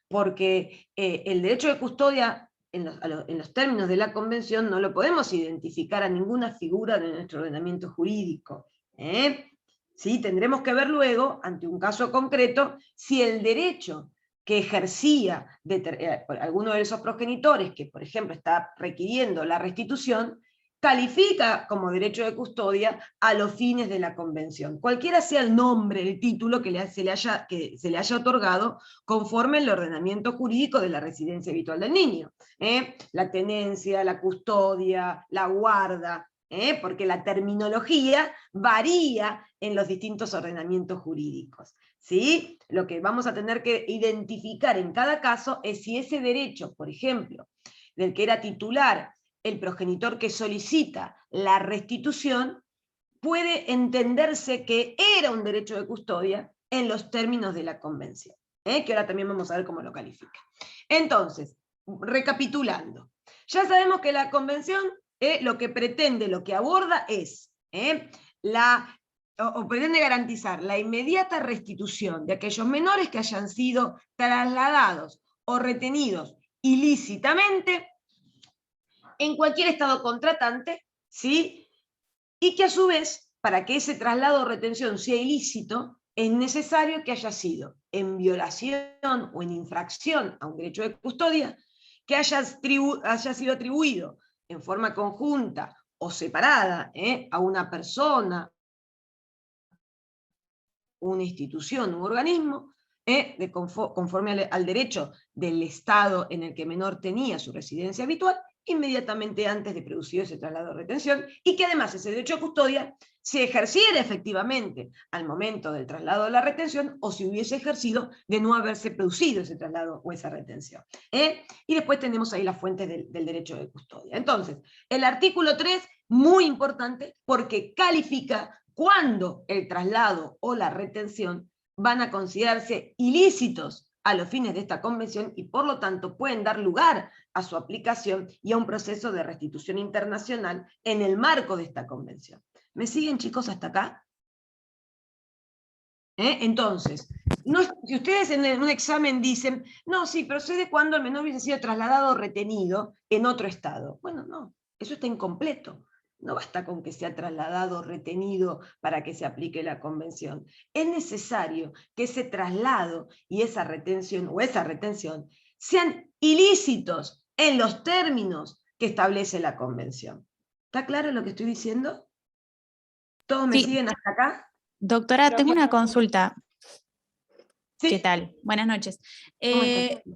Porque el derecho de custodia, en los términos de la convención, no lo podemos identificar a ninguna figura de nuestro ordenamiento jurídico. ¿Sí? Tendremos que ver luego, ante un caso concreto, si el derecho que ejercía alguno de esos progenitores, que por ejemplo está requiriendo la restitución, califica como derecho de custodia a los fines de la convención, cualquiera sea el nombre, el título que se le haya otorgado conforme el ordenamiento jurídico de la residencia habitual del niño. La tenencia, la custodia, la guarda, porque la terminología varía en los distintos ordenamientos jurídicos. ¿Sí? Lo que vamos a tener que identificar en cada caso es si ese derecho, por ejemplo, del que era titular el progenitor que solicita la restitución, puede entenderse que era un derecho de custodia en los términos de la convención, que ahora también vamos a ver cómo lo califica. Entonces, recapitulando, ya sabemos que la convención lo que pretende, lo que aborda es pretende garantizar la inmediata restitución de aquellos menores que hayan sido trasladados o retenidos ilícitamente en cualquier estado contratante, ¿sí? Y que a su vez, para que ese traslado o retención sea ilícito, es necesario que haya sido en violación o en infracción a un derecho de custodia, que haya sido atribuido en forma conjunta o separada a una persona, una institución, un organismo, conforme al derecho del Estado en el que el menor tenía su residencia habitual, inmediatamente antes de producir ese traslado de retención, y que además ese derecho de custodia se ejerciera efectivamente al momento del traslado de la retención, o si hubiese ejercido de no haberse producido ese traslado o esa retención. Y después tenemos ahí las fuentes del derecho de custodia. Entonces, el artículo 3, muy importante, porque califica cuándo el traslado o la retención van a considerarse ilícitos a los fines de esta convención y por lo tanto pueden dar lugar a su aplicación y a un proceso de restitución internacional en el marco de esta convención. ¿Me siguen, chicos, hasta acá? Entonces, si ustedes en un examen dicen, no, sí, procede cuando el menor hubiese sido trasladado o retenido en otro estado. Bueno, no, eso está incompleto. No basta con que sea trasladado o retenido para que se aplique la convención. Es necesario que ese traslado y esa retención sean ilícitos en los términos que establece la convención. ¿Está claro lo que estoy diciendo? ¿Todos me siguen hasta acá? Doctora, tengo una consulta. Sí. ¿Qué tal? Buenas noches.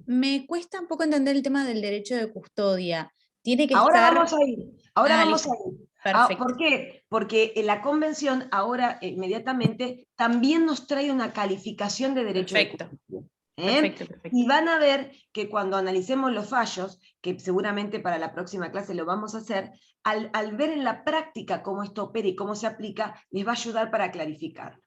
Me cuesta un poco entender el tema del derecho de custodia. Tiene que Ahora estar... vamos a ir. Ahora vamos listo. a ir. Perfecto. ¿Por qué? Porque la convención ahora inmediatamente también nos trae una calificación de derecho de custodia. Perfecto. Y van a ver que cuando analicemos los fallos, que seguramente para la próxima clase lo vamos a hacer, al ver en la práctica cómo esto opera y cómo se aplica, les va a ayudar para clarificar.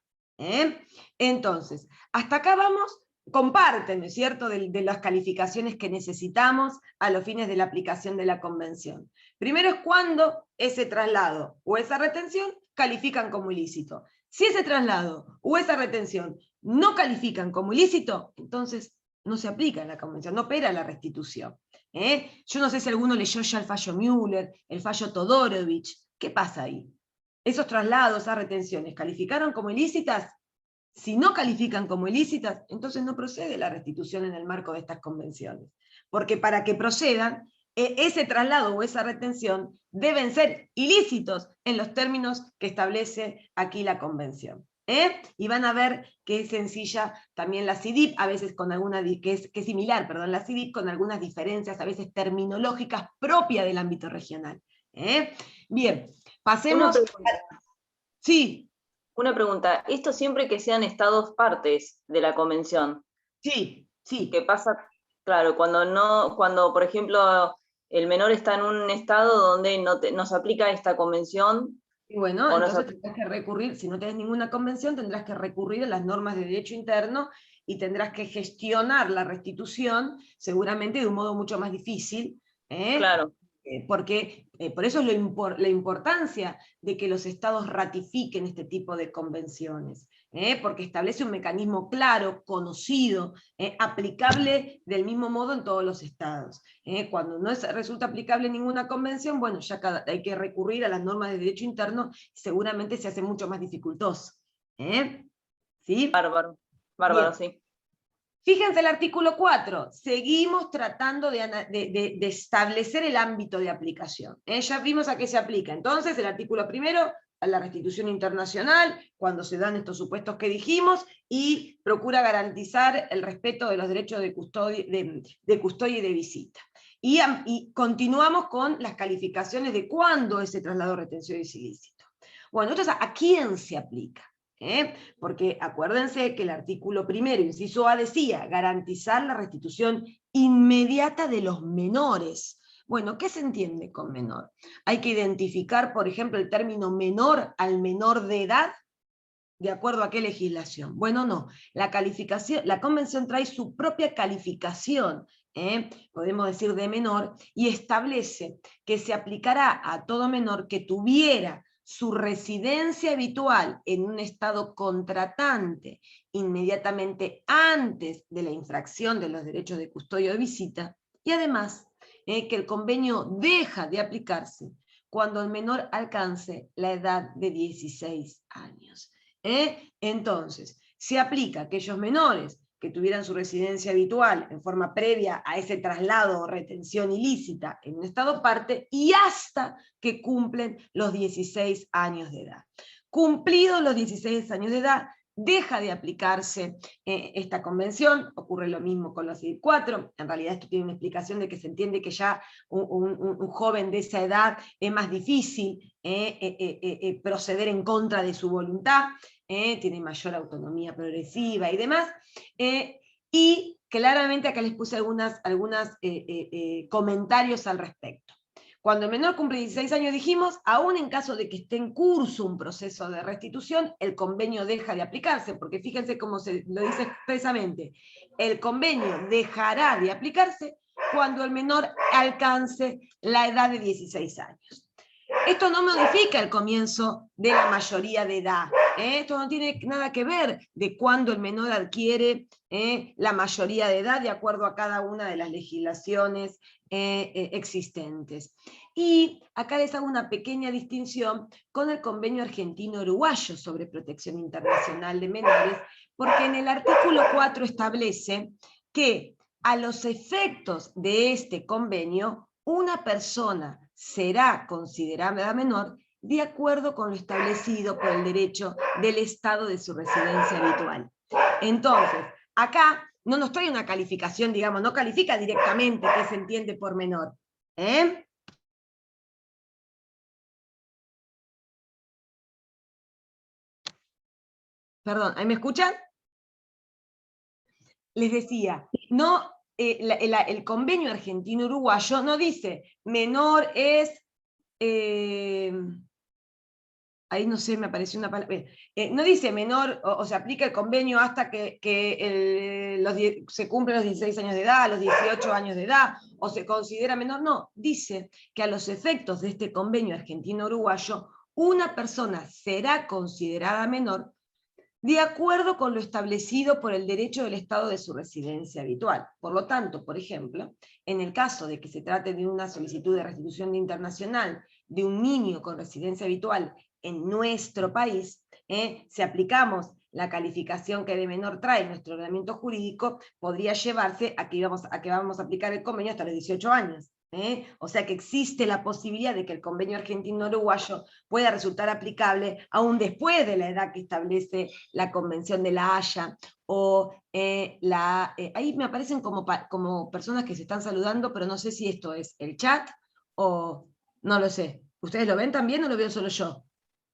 Entonces, hasta acá vamos comparten, ¿no es cierto?, de las calificaciones que necesitamos a los fines de la aplicación de la convención. Primero es cuando ese traslado o esa retención califican como ilícito. Si ese traslado o esa retención no califican como ilícito, entonces no se aplica la convención, no opera la restitución. Yo no sé si alguno leyó ya el fallo Müller, el fallo Todorovich. ¿Qué pasa ahí? Esos traslados, esas retenciones, ¿calificaron como ilícitas? Si no califican como ilícitas, entonces no procede la restitución en el marco de estas convenciones. Porque para que procedan, ese traslado o esa retención deben ser ilícitos en los términos que establece aquí la convención. Y van a ver que es sencilla también la CIDIP, a veces con alguna, que es similar, perdón, la CIDIP con algunas diferencias, a veces terminológicas propias del ámbito regional. Bien, pasemos... Sí. Una pregunta, esto siempre que sean estados partes de la convención. Sí, sí. ¿Qué pasa? Claro, cuando por ejemplo el menor está en un estado donde no se aplica esta convención. Y bueno, entonces tendrás que recurrir, si no tenés ninguna convención, tendrás que recurrir a las normas de derecho interno y tendrás que gestionar la restitución, seguramente de un modo mucho más difícil. Claro. Porque por eso es la importancia de que los estados ratifiquen este tipo de convenciones, porque establece un mecanismo claro, conocido, aplicable del mismo modo en todos los estados. Cuando no resulta aplicable ninguna convención, bueno, ya hay que recurrir a las normas de derecho interno, seguramente se hace mucho más dificultoso. ¿Sí? Bárbaro, sí. Fíjense el artículo 4, seguimos tratando de establecer el ámbito de aplicación. Ya vimos a qué se aplica. Entonces, el artículo primero, a la restitución internacional, cuando se dan estos supuestos que dijimos, y procura garantizar el respeto de los derechos de custodia y de visita. Y continuamos con las calificaciones de cuándo ese traslado de retención es ilícito. Bueno, entonces, ¿a quién se aplica? Porque acuérdense que el artículo primero, inciso A, decía garantizar la restitución inmediata de los menores. Bueno, ¿qué se entiende con menor? Hay que identificar, por ejemplo, el término menor al menor de edad, ¿de acuerdo a qué legislación? Bueno, no. La convención trae su propia calificación, podemos decir de menor, y establece que se aplicará a todo menor que tuviera su residencia habitual en un estado contratante inmediatamente antes de la infracción de los derechos de custodia o de visita, y además que el convenio deja de aplicarse cuando el menor alcance la edad de 16 años. Entonces, se aplica a aquellos menores que tuvieran su residencia habitual en forma previa a ese traslado o retención ilícita en un estado parte y hasta que cumplen los 16 años de edad. Cumplidos los 16 años de edad, deja de aplicarse esta convención, ocurre lo mismo con los CIDIP 4, en realidad esto tiene una explicación de que se entiende que ya un joven de esa edad es más difícil proceder en contra de su voluntad, tiene mayor autonomía progresiva y demás, y claramente acá les puse algunos comentarios al respecto. Cuando el menor cumple 16 años dijimos, aún en caso de que esté en curso un proceso de restitución, el convenio deja de aplicarse, porque fíjense cómo se lo dice expresamente, el convenio dejará de aplicarse cuando el menor alcance la edad de 16 años. Esto no modifica el comienzo de la mayoría de edad. Esto no tiene nada que ver de cuándo el menor adquiere la mayoría de edad de acuerdo a cada una de las legislaciones existentes. Y acá les hago una pequeña distinción con el convenio argentino-uruguayo sobre protección internacional de menores, porque en el artículo 4 establece que a los efectos de este convenio, una persona será considerada menor de acuerdo con lo establecido por el derecho del estado de su residencia habitual. Entonces, acá no nos trae una calificación, digamos, no califica directamente qué se entiende por menor. Perdón, ¿ahí me escuchan? Les decía, no, el convenio argentino-uruguayo no dice menor es ahí no sé, me apareció una palabra, no dice menor, o se aplica el convenio hasta que se cumplen los 16 años de edad, los 18 años de edad, o se considera menor, no, dice que a los efectos de este convenio argentino-uruguayo, una persona será considerada menor de acuerdo con lo establecido por el derecho del Estado de su residencia habitual. Por lo tanto, por ejemplo, en el caso de que se trate de una solicitud de restitución internacional de un niño con residencia habitual en nuestro país, si aplicamos la calificación que de menor trae nuestro ordenamiento jurídico, podría llevarse a que vamos a aplicar el convenio hasta los 18 años. O sea que existe la posibilidad de que el convenio argentino-uruguayo pueda resultar aplicable aún después de la edad que establece la Convención de la Haya, o ahí me aparecen como personas que se están saludando, pero no sé si esto es el chat o no lo sé. ¿Ustedes lo ven también o lo veo solo yo?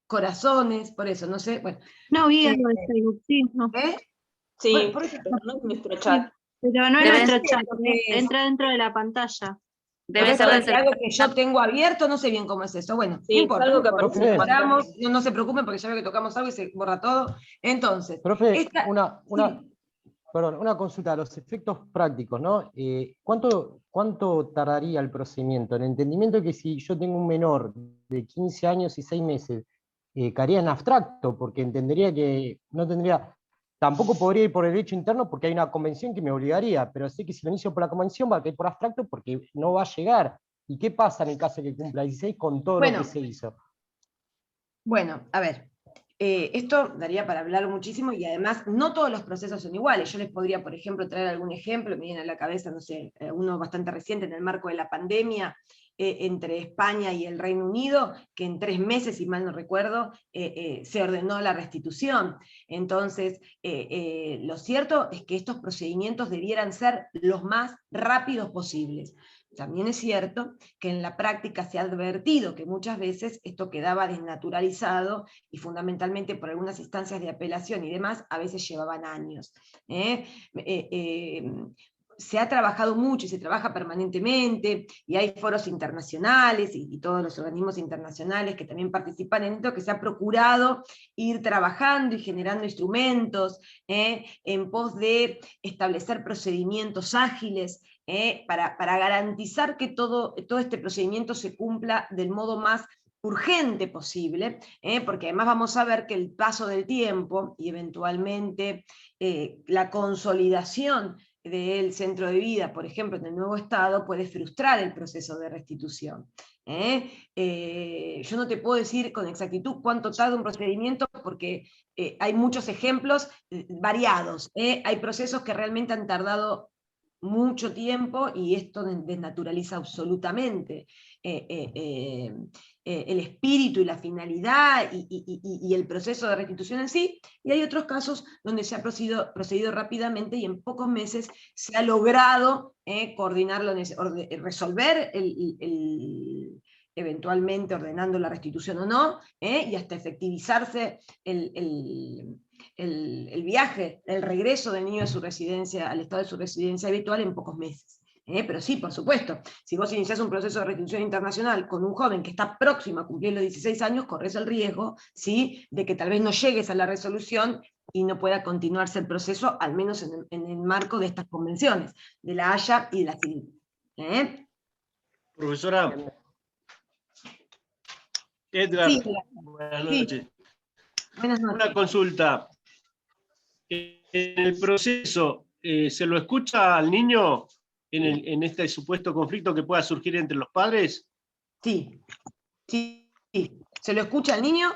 Corazones, por eso, no sé. Bueno. No vi algo de Facebook, sí. No. Sí, Bueno, por eso, pero no es nuestro chat. Sí, pero no es Debe nuestro ser chat, lo que es. entra dentro de la pantalla. Debe Por ser eso desde algo que yo tengo abierto, no sé bien cómo es eso. Bueno, Sí, no es importa. algo que No, aparece en importa. pantalla. No se preocupen porque ya veo que tocamos algo y se borra todo. Entonces, Profe, sí. una consulta a los efectos prácticos, ¿no? ¿Cuánto tardaría el procedimiento? En entendimiento que si yo tengo un menor de 15 años y 6 meses, caería en abstracto, porque entendería que no tendría, tampoco podría ir por el derecho interno porque hay una convención que me obligaría, pero sé que si lo inicio por la convención va a caer por abstracto porque no va a llegar. ¿Y qué pasa en el caso de que cumpla 16 con todo lo que se hizo? Bueno, a ver, esto daría para hablar muchísimo y además no todos los procesos son iguales. Yo les podría, por ejemplo, traer algún ejemplo, me viene a la cabeza, no sé, uno bastante reciente en el marco de la pandemia, entre España y el Reino Unido, que en 3 meses, si mal no recuerdo, se ordenó la restitución. Entonces, lo cierto es que estos procedimientos debieran ser los más rápidos posibles. También es cierto que en la práctica se ha advertido que muchas veces esto quedaba desnaturalizado y fundamentalmente por algunas instancias de apelación y demás, a veces llevaban años. Se ha trabajado mucho y se trabaja permanentemente, y hay foros internacionales y todos los organismos internacionales que también participan en esto, que se ha procurado ir trabajando y generando instrumentos en pos de establecer procedimientos ágiles, para garantizar que todo este procedimiento se cumpla del modo más urgente posible, porque además vamos a ver que el paso del tiempo y eventualmente la consolidación del centro de vida, por ejemplo, en el nuevo Estado, puede frustrar el proceso de restitución. Yo no te puedo decir con exactitud cuánto tarda un procedimiento porque hay muchos ejemplos variados. Hay procesos que realmente han tardado mucho tiempo y esto desnaturaliza absolutamente el espíritu y la finalidad y el proceso de restitución en sí, y hay otros casos donde se ha procedido rápidamente y en pocos meses se ha logrado coordinarlo, resolver eventualmente ordenando la restitución o no, y hasta efectivizarse el viaje, el regreso del niño a su residencia, al estado de su residencia habitual en pocos meses. Pero sí, por supuesto, si vos iniciás un proceso de restitución internacional con un joven que está próximo a cumplir los 16 años, corres el riesgo, ¿sí?, de que tal vez no llegues a la resolución y no pueda continuarse el proceso, al menos en el marco de estas convenciones, de la Haya y de la CIVIL. Profesora Edgar, Sí, buenas noches. sí. Buenas noches. Una consulta. En el proceso, ¿se lo escucha al niño en este supuesto conflicto que pueda surgir entre los padres? Sí, sí, sí. Se lo escucha al niño.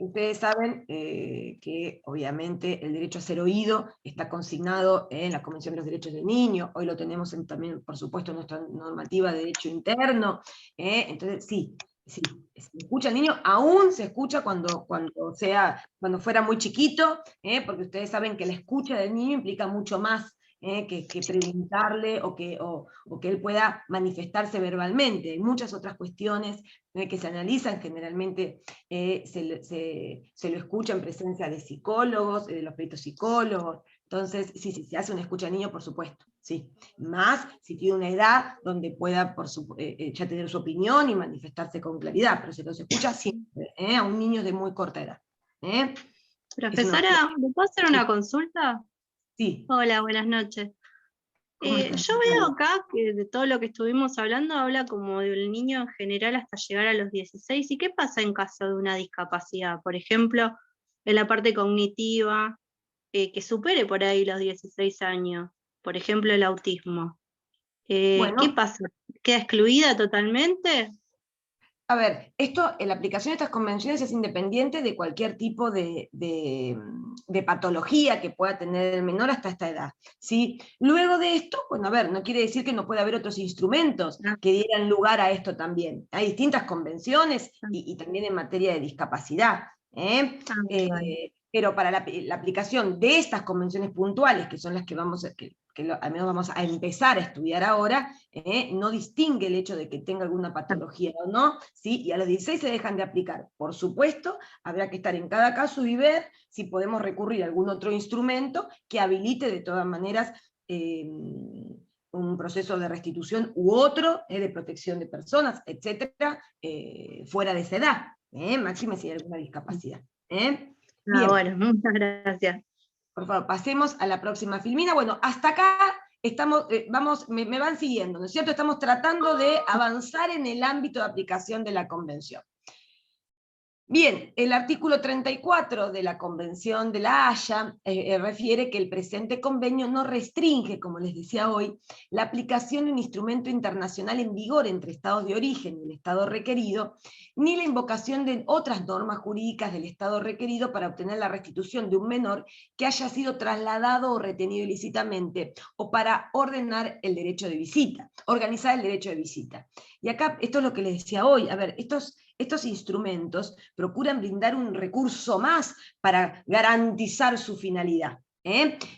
Ustedes saben que obviamente el derecho a ser oído está consignado en la Convención de los Derechos del Niño. Hoy lo tenemos también, por supuesto, en nuestra normativa de derecho interno. Entonces, sí, sí, se escucha al niño, aún se escucha cuando fuera muy chiquito, porque ustedes saben que la escucha del niño implica mucho más que preguntarle o que él pueda manifestarse verbalmente. Hay muchas otras cuestiones que se analizan, generalmente se lo escucha en presencia de psicólogos, de los peritos psicólogos. Entonces, sí, se hace una escucha al niño, por supuesto, sí. Más si tiene una edad donde pueda ya tener su opinión y manifestarse con claridad, pero se los escucha siempre, a un niño de muy corta edad. Profesora, ¿me puedo hacer una consulta? Sí. Hola, buenas noches. ¿Cómo estás? Yo veo acá que de todo lo que estuvimos hablando habla como del niño en general hasta llegar a los 16. ¿Y qué pasa en caso de una discapacidad? Por ejemplo, en la parte cognitiva, que supere por ahí los 16 años. Por ejemplo, el autismo. Bueno. ¿Qué pasa? ¿Queda excluida totalmente? A ver, la aplicación de estas convenciones es independiente de cualquier tipo de patología que pueda tener el menor hasta esta edad, ¿sí? Luego de esto, bueno, a ver, no quiere decir que no pueda haber otros instrumentos que dieran lugar a esto también. Hay distintas convenciones y también en materia de discapacidad, pero para la aplicación de estas convenciones puntuales, que son las que al menos vamos a empezar a estudiar ahora, no distingue el hecho de que tenga alguna patología o no, ¿sí? Y a los 16 se dejan de aplicar. Por supuesto, habrá que estar en cada caso y ver si podemos recurrir a algún otro instrumento que habilite de todas maneras un proceso de restitución u otro, de protección de personas, etcétera, fuera de esa edad, máxime si hay alguna discapacidad. Bien. Bueno, muchas gracias. Por favor, pasemos a la próxima filmina. Bueno, hasta acá estamos, me van siguiendo, ¿no es cierto? Estamos tratando de avanzar en el ámbito de aplicación de la Convención. Bien, el artículo 34 de la Convención de la Haya refiere que el presente convenio no restringe, como les decía hoy, la aplicación de un instrumento internacional en vigor entre estados de origen y el estado requerido, ni la invocación de otras normas jurídicas del estado requerido para obtener la restitución de un menor que haya sido trasladado o retenido ilícitamente, o para ordenar el derecho de visita, organizar el derecho de visita. Y acá, esto es lo que les decía hoy, a ver, estos instrumentos procuran brindar un recurso más para garantizar su finalidad.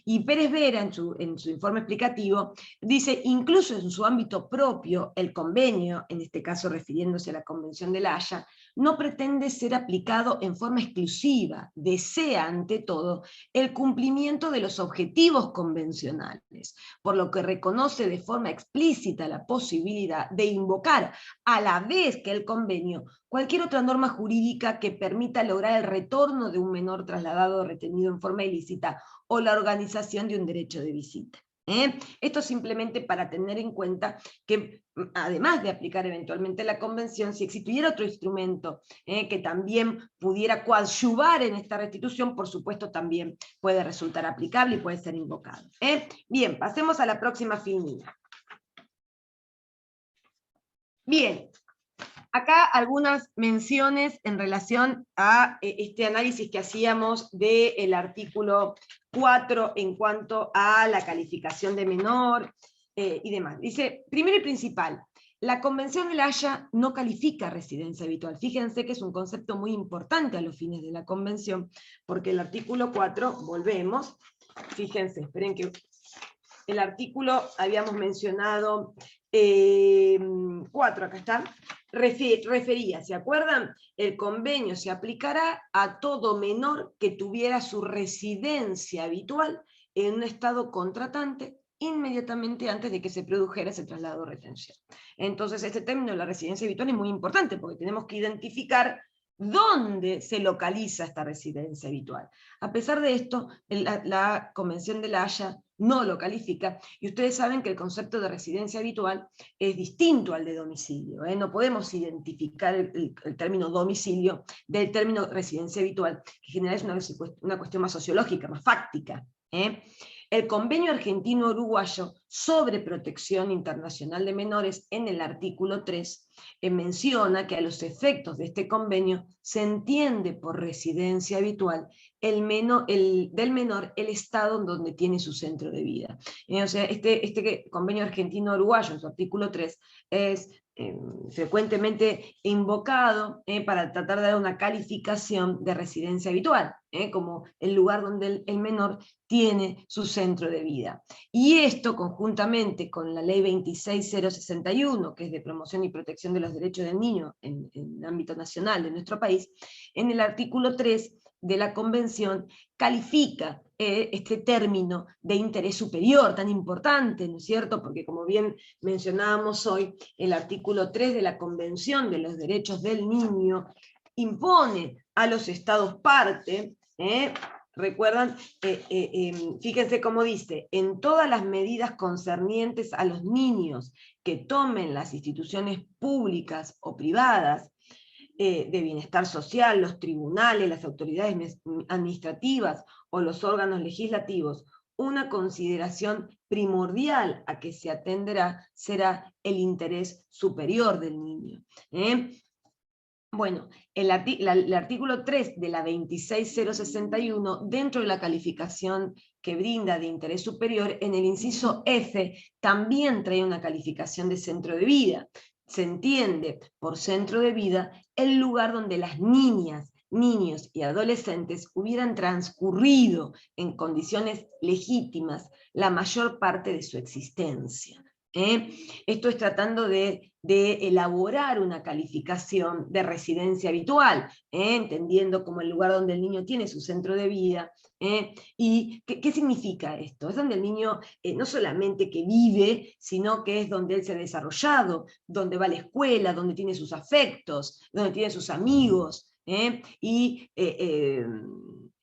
Y Pérez Vera, en su informe explicativo, dice, incluso en su ámbito propio, el convenio, en este caso refiriéndose a la Convención de la Haya, no pretende ser aplicado en forma exclusiva, desea ante todo el cumplimiento de los objetivos convencionales, por lo que reconoce de forma explícita la posibilidad de invocar, a la vez que el convenio, cualquier otra norma jurídica que permita lograr el retorno de un menor trasladado o retenido en forma ilícita, o la organización de un derecho de visita. Esto simplemente para tener en cuenta que, además de aplicar eventualmente la Convención, si existiera otro instrumento que también pudiera coadyuvar en esta restitución, por supuesto también puede resultar aplicable y puede ser invocado. Bien, pasemos a la próxima filmina. Bien, acá algunas menciones en relación a este análisis que hacíamos del artículo 4 en cuanto a la calificación de menor y demás. Dice, primero y principal, la Convención de la Haya no califica residencia habitual. Fíjense que es un concepto muy importante a los fines de la Convención, porque el artículo 4, volvemos, fíjense, esperen que el artículo, habíamos mencionado 4, acá está, refería, ¿se acuerdan? El convenio se aplicará a todo menor que tuviera su residencia habitual en un estado contratante inmediatamente antes de que se produjera ese traslado o retención. Entonces este término de la residencia habitual es muy importante porque tenemos que identificar dónde se localiza esta residencia habitual. A pesar de esto, la Convención de la Haya no lo califica, y ustedes saben que el concepto de residencia habitual es distinto al de domicilio. No podemos identificar el término domicilio del término residencia habitual, que en general es una cuestión más sociológica, más fáctica. El convenio argentino-uruguayo sobre Protección Internacional de Menores, en el artículo 3, menciona que a los efectos de este convenio se entiende por residencia habitual del menor el estado donde tiene su centro de vida. O sea, este convenio argentino-uruguayo, en su artículo 3, es frecuentemente invocado para tratar de dar una calificación de residencia habitual, como el lugar donde el menor tiene su centro de vida. Y esto, conjuntamente con la ley 26061, que es de promoción y protección de los derechos del niño en el ámbito nacional de nuestro país, en el artículo 3 de la Convención califica este término de interés superior tan importante, ¿no es cierto? Porque, como bien mencionábamos hoy, el artículo 3 de la Convención de los Derechos del Niño impone a los estados parte, recuerdan, fíjense cómo dice: en todas las medidas concernientes a los niños que tomen las instituciones públicas o privadas de bienestar social, los tribunales, las autoridades administrativas o los órganos legislativos, una consideración primordial a que se atenderá será el interés superior del niño. Bueno, el artículo 3 de la 26061, dentro de la calificación que brinda de interés superior, en el inciso F, también trae una calificación de centro de vida. Se entiende por centro de vida el lugar donde las niñas, niños y adolescentes hubieran transcurrido en condiciones legítimas la mayor parte de su existencia. Esto es tratando de elaborar una calificación de residencia habitual, entendiendo como el lugar donde el niño tiene su centro de vida. ¿Y qué significa esto? Es donde el niño no solamente que vive, sino que es donde él se ha desarrollado, donde va a la escuela, donde tiene sus afectos, donde tiene sus amigos.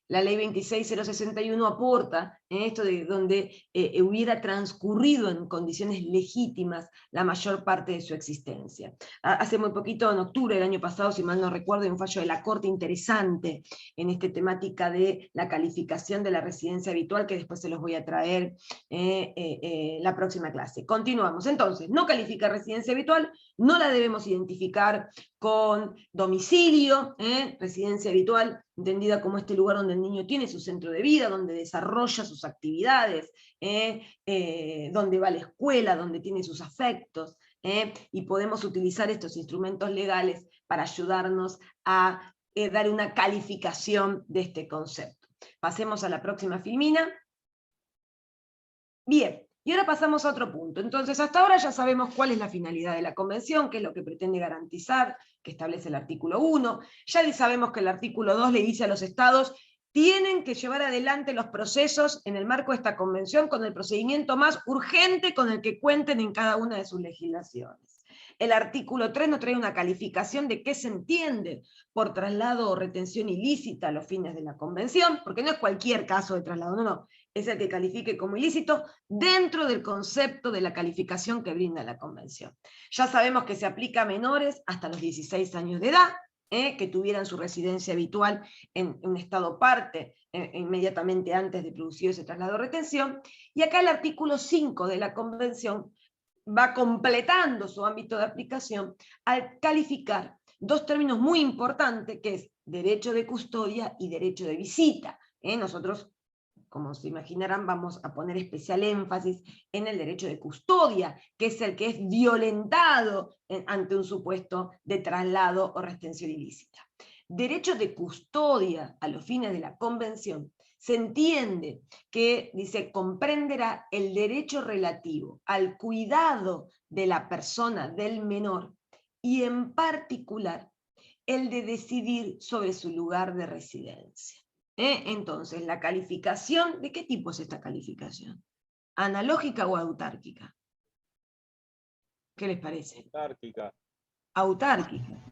La ley 26061 aporta esto de donde hubiera transcurrido en condiciones legítimas la mayor parte de su existencia. Hace muy poquito, en octubre del año pasado, si mal no recuerdo, hay un fallo de la Corte interesante en esta temática de la calificación de la residencia habitual, que después se los voy a traer la próxima clase. Continuamos. Entonces, no califica residencia habitual, no la debemos identificar con domicilio, residencia habitual, entendida como este lugar donde el niño tiene su centro de vida, donde desarrolla sus actividades, donde va a la escuela, donde tiene sus afectos, y podemos utilizar estos instrumentos legales para ayudarnos a dar una calificación de este concepto. Pasemos a la próxima filmina. Bien. Y ahora pasamos a otro punto. Entonces, hasta ahora ya sabemos cuál es la finalidad de la Convención, qué es lo que pretende garantizar, que establece el artículo 1. Ya sabemos que el artículo 2 le dice a los estados: tienen que llevar adelante los procesos en el marco de esta Convención con el procedimiento más urgente con el que cuenten en cada una de sus legislaciones. El artículo 3 nos trae una calificación de qué se entiende por traslado o retención ilícita a los fines de la Convención, porque no es cualquier caso de traslado, no, es el que califique como ilícito dentro del concepto de la calificación que brinda la Convención. Ya sabemos que se aplica a menores hasta los 16 años de edad, que tuvieran su residencia habitual en un estado parte inmediatamente antes de producir ese traslado o retención, y acá el artículo 5 de la Convención va completando su ámbito de aplicación al calificar dos términos muy importantes, que es derecho de custodia y derecho de visita. Nosotros, como se imaginarán, vamos a poner especial énfasis en el derecho de custodia, que es el que es violentado ante un supuesto de traslado o retención ilícita. Derecho de custodia a los fines de la Convención se entiende que, dice, comprenderá el derecho relativo al cuidado de la persona del menor y en particular el de decidir sobre su lugar de residencia. Entonces, la calificación, ¿de qué tipo es esta calificación? ¿Analógica o autárquica? ¿Qué les parece? Autárquica. Autárquica.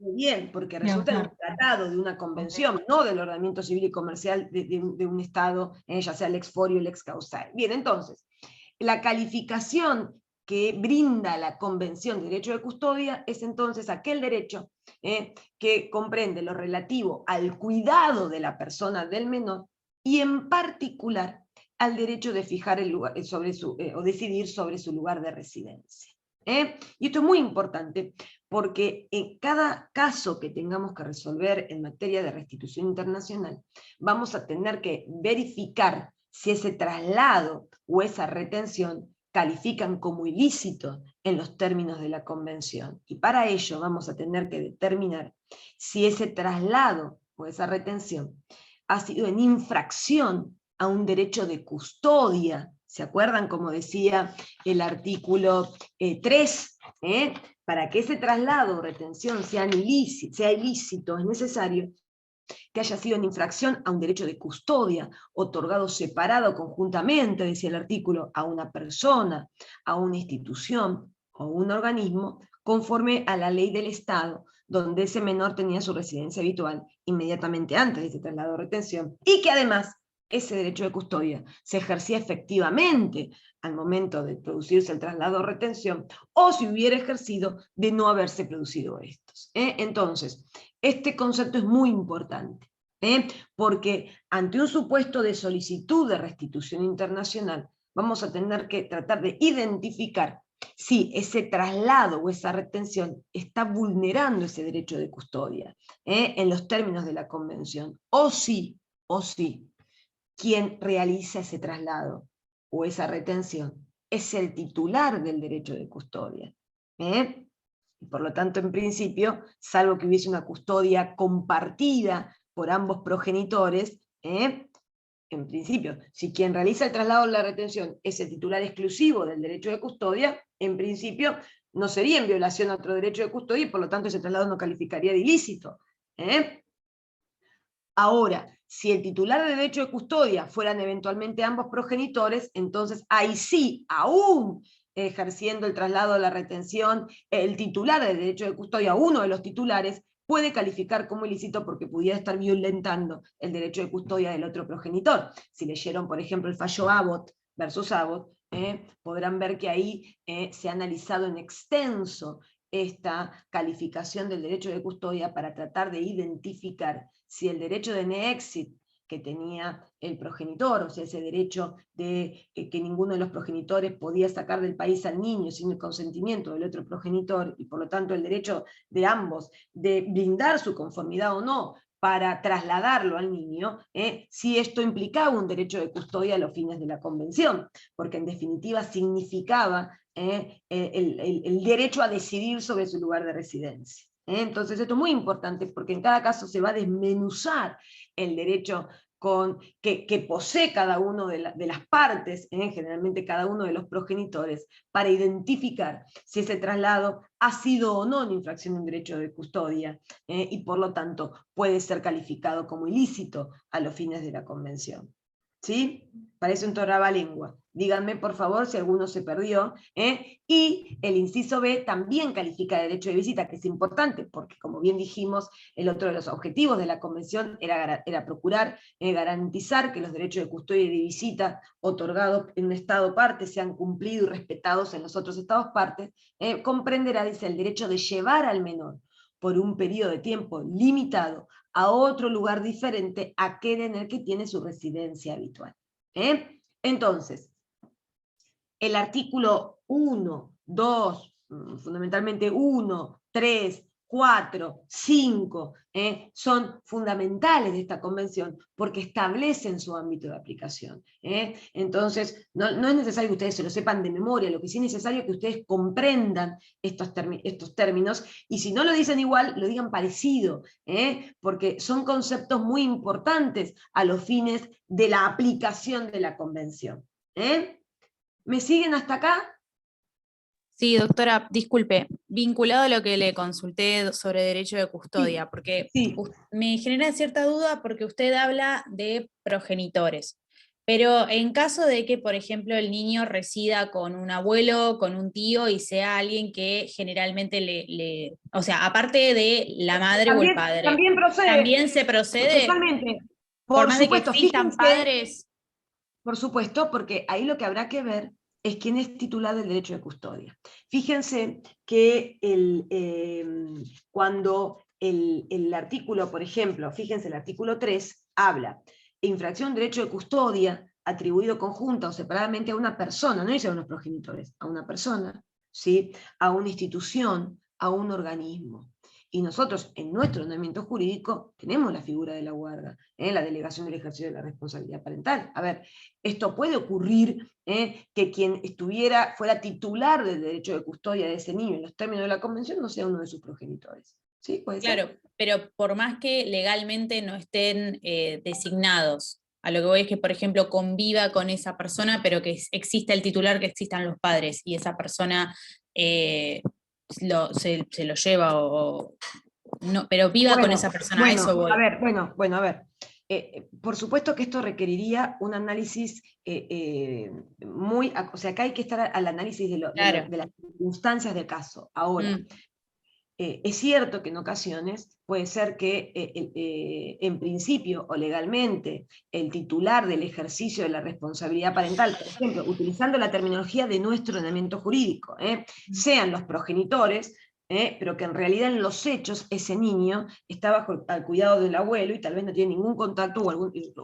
Muy bien, porque resulta de un tratado, de una convención, no del ordenamiento civil y comercial de un Estado, ya sea el ex fori o el ex causal. Bien, entonces, la calificación que brinda la Convención de Derecho de Custodia es entonces aquel derecho que comprende lo relativo al cuidado de la persona del menor y en particular al derecho de fijar el lugar, o decidir sobre su lugar de residencia. Y esto es muy importante, porque en cada caso que tengamos que resolver en materia de restitución internacional, vamos a tener que verificar si ese traslado o esa retención califican como ilícito en los términos de la Convención. Y para ello vamos a tener que determinar si ese traslado o esa retención ha sido en infracción a un derecho de custodia. ¿Se acuerdan, como decía el artículo 3? Para que ese traslado o retención sea ilícito, es necesario que haya sido en infracción a un derecho de custodia, otorgado separado conjuntamente, decía el artículo, a una persona, a una institución o un organismo, conforme a la ley del Estado, donde ese menor tenía su residencia habitual inmediatamente antes de ese traslado o retención, y que además ese derecho de custodia se ejercía efectivamente al momento de producirse el traslado o retención, o si hubiera ejercido de no haberse producido estos. Entonces, este concepto es muy importante, porque ante un supuesto de solicitud de restitución internacional, vamos a tener que tratar de identificar si ese traslado o esa retención está vulnerando ese derecho de custodia, en los términos de la Convención, o si quien realiza ese traslado o esa retención es el titular del derecho de custodia. Y por lo tanto, en principio, salvo que hubiese una custodia compartida por ambos progenitores, en principio, si quien realiza el traslado o la retención es el titular exclusivo del derecho de custodia, en principio no sería en violación a otro derecho de custodia y por lo tanto ese traslado no calificaría de ilícito. Ahora, si el titular de derecho de custodia fueran eventualmente ambos progenitores, entonces ahí sí, aún ejerciendo el traslado o la retención, el titular del derecho de custodia, uno de los titulares, puede calificar como ilícito porque pudiera estar violentando el derecho de custodia del otro progenitor. Si leyeron, por ejemplo, el fallo Abbott versus Abbott, podrán ver que ahí se ha analizado en extenso esta calificación del derecho de custodia para tratar de identificar si el derecho de nexit que tenía el progenitor, o sea, ese derecho de que ninguno de los progenitores podía sacar del país al niño sin el consentimiento del otro progenitor, y por lo tanto el derecho de ambos de brindar su conformidad o no para trasladarlo al niño, si esto implicaba un derecho de custodia a los fines de la Convención, porque en definitiva significaba el derecho a decidir sobre su lugar de residencia. Entonces esto es muy importante porque en cada caso se va a desmenuzar el derecho que posee cada uno de las partes, generalmente cada uno de los progenitores, para identificar si ese traslado ha sido o no en infracción de un derecho de custodia, y por lo tanto puede ser calificado como ilícito a los fines de la Convención. ¿Sí? Parece un trabalengua. Díganme, por favor, si alguno se perdió. Y el inciso B también califica de derecho de visita, que es importante, porque como bien dijimos, el otro de los objetivos de la Convención era procurar garantizar que los derechos de custodia y de visita otorgados en un Estado parte sean cumplidos y respetados en los otros Estados partes. Comprenderá, dice, el derecho de llevar al menor por un periodo de tiempo limitado a otro lugar diferente a aquel en el que tiene su residencia habitual. Entonces, el artículo 1, 2, fundamentalmente 1, 3, 4, 5, son fundamentales de esta convención porque establecen su ámbito de aplicación. Entonces, no es necesario que ustedes se lo sepan de memoria, lo que sí es necesario es que ustedes comprendan estos términos, y si no lo dicen igual, lo digan parecido, porque son conceptos muy importantes a los fines de la aplicación de la convención. ¿Me siguen hasta acá? Sí, doctora, disculpe, vinculado a lo que le consulté sobre derecho de custodia, porque me genera cierta duda porque usted habla de progenitores, pero en caso de que, por ejemplo, el niño resida con un abuelo, con un tío, y sea alguien que generalmente o sea, aparte de la madre o el padre, también procede. ¿También se procede? Totalmente. Por más supuesto, de que existan padres. Por supuesto, porque ahí lo que habrá que ver es quién es titular del derecho de custodia. Fíjense que cuando el artículo, por ejemplo, fíjense, el artículo 3 habla de infracción de derecho de custodia atribuido conjunta o separadamente a una persona, no dice a unos progenitores, a una persona, ¿sí? A una institución, a un organismo. Y nosotros, en nuestro ordenamiento jurídico, tenemos la figura de la guarda, la delegación del ejercicio de la responsabilidad parental. A ver, esto puede ocurrir, que quien fuera titular del derecho de custodia de ese niño en los términos de la convención no sea uno de sus progenitores. ¿Sí? ¿Puede ser? Claro, pero por más que legalmente no estén designados, a lo que voy es que, por ejemplo, conviva con esa persona, pero que exista el titular, que existan los padres, y esa persona se lo lleva no, pero viva con esa persona, a eso voy. A ver, a ver. Por supuesto que esto requeriría un análisis o sea, acá hay que estar al análisis de las circunstancias del caso. Ahora, es cierto que en ocasiones puede ser que en principio o legalmente el titular del ejercicio de la responsabilidad parental, por ejemplo, utilizando la terminología de nuestro ordenamiento jurídico, sean los progenitores, pero que en realidad en los hechos ese niño está bajo el cuidado del abuelo y tal vez no tiene ningún contacto o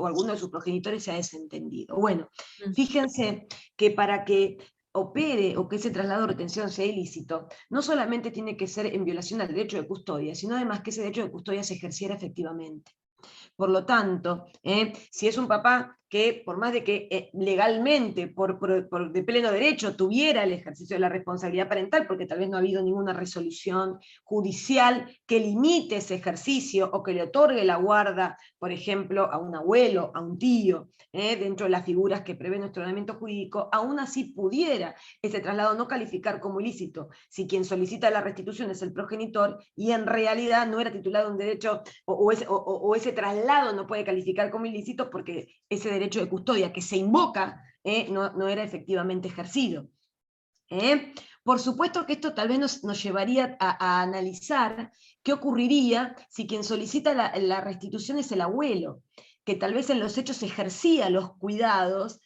alguno de sus progenitores se ha desentendido. Bueno, fíjense que para que opere o que ese traslado o retención sea ilícito, no solamente tiene que ser en violación al derecho de custodia, sino además que ese derecho de custodia se ejerciera efectivamente. Por lo tanto, si es un papá que, por más de que legalmente, de pleno derecho, tuviera el ejercicio de la responsabilidad parental, porque tal vez no ha habido ninguna resolución judicial que limite ese ejercicio o que le otorgue la guarda, por ejemplo, a un abuelo, a un tío, dentro de las figuras que prevé nuestro ordenamiento jurídico, aún así pudiera ese traslado no calificar como ilícito si quien solicita la restitución es el progenitor y en realidad no era titular de un derecho o ese traslado no puede calificar como ilícito porque ese derecho de custodia que se invoca no era efectivamente ejercido. Por supuesto que esto tal vez nos llevaría a analizar qué ocurriría si quien solicita la restitución es el abuelo, que tal vez en los hechos ejercía los cuidados,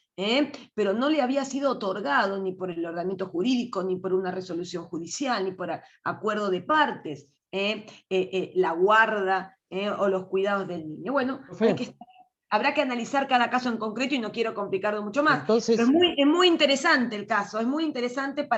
pero no le había sido otorgado ni por el ordenamiento jurídico, ni por una resolución judicial, ni por acuerdo de partes, la guarda o los cuidados del niño. Bueno, habrá que analizar cada caso en concreto y no quiero complicarlo mucho más. Entonces, pero es muy interesante el caso, es muy interesante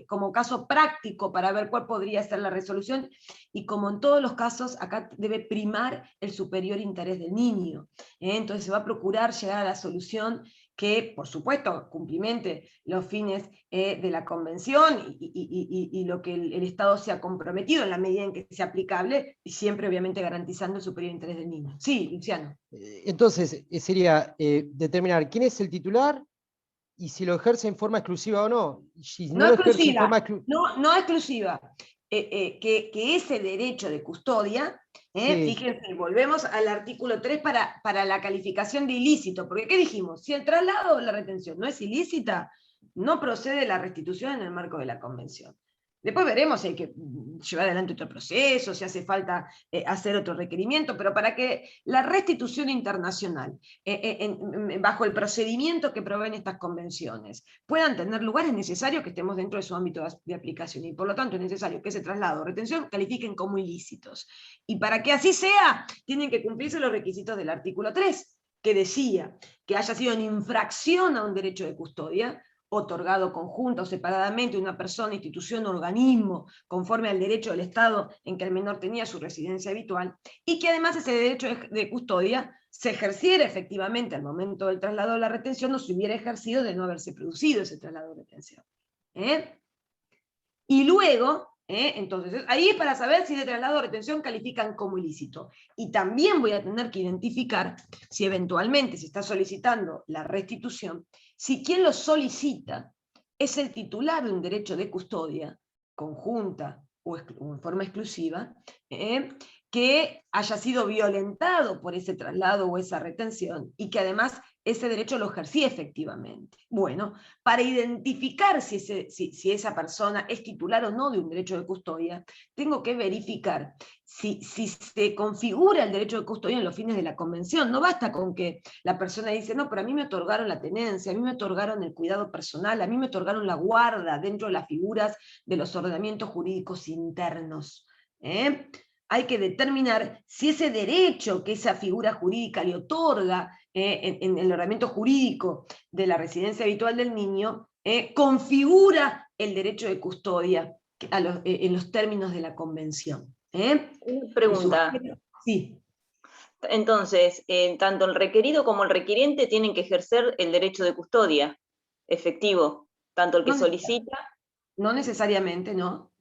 como caso práctico para ver cuál podría ser la resolución, y como en todos los casos, acá debe primar el superior interés del niño. Entonces se va a procurar llegar a la solución que, por supuesto, cumplimente los fines de la Convención y lo que el Estado se ha comprometido en la medida en que sea aplicable, y siempre obviamente garantizando el superior interés del niño. Sí, Luciano. Entonces, sería determinar quién es el titular y si lo ejerce en forma exclusiva o no. Si no exclusiva, no exclusiva. Que ese derecho de custodia, sí. Fíjense, volvemos al artículo 3 para la calificación de ilícito, porque ¿qué dijimos? Si el traslado o la retención no es ilícita, no procede la restitución en el marco de la Convención. Después veremos si hay que llevar adelante otro proceso, si hace falta hacer otro requerimiento, pero para que la restitución internacional, bajo el procedimiento que proveen estas convenciones, puedan tener lugar, es necesario que estemos dentro de su ámbito de aplicación, y por lo tanto es necesario que ese traslado o retención califiquen como ilícitos. Y para que así sea, tienen que cumplirse los requisitos del artículo 3, que decía que haya sido en infracción a un derecho de custodia, otorgado conjunta o separadamente una persona, institución o organismo conforme al derecho del Estado en que el menor tenía su residencia habitual, y que además ese derecho de custodia se ejerciera efectivamente al momento del traslado o la retención, no se hubiera ejercido de no haberse producido ese traslado o retención. Y luego, entonces, ahí es para saber si de traslado o retención califican como ilícito. Y también voy a tener que identificar si eventualmente se está solicitando la restitución, si quien lo solicita es el titular de un derecho de custodia, conjunta o en forma exclusiva, que haya sido violentado por ese traslado o esa retención, y que además ese derecho lo ejercía efectivamente. Bueno, para identificar si esa persona es titular o no de un derecho de custodia, tengo que verificar si se configura el derecho de custodia en los fines de la Convención. No basta con que la persona dice, no, pero a mí me otorgaron la tenencia, a mí me otorgaron el cuidado personal, a mí me otorgaron la guarda dentro de las figuras de los ordenamientos jurídicos internos. hay que determinar si ese derecho que esa figura jurídica le otorga en el ordenamiento jurídico de la residencia habitual del niño, configura el derecho de custodia en los términos de la convención. Una pregunta. Sí. Entonces, tanto el requerido como el requiriente tienen que ejercer el derecho de custodia efectivo, tanto el que solicita. No necesariamente, no.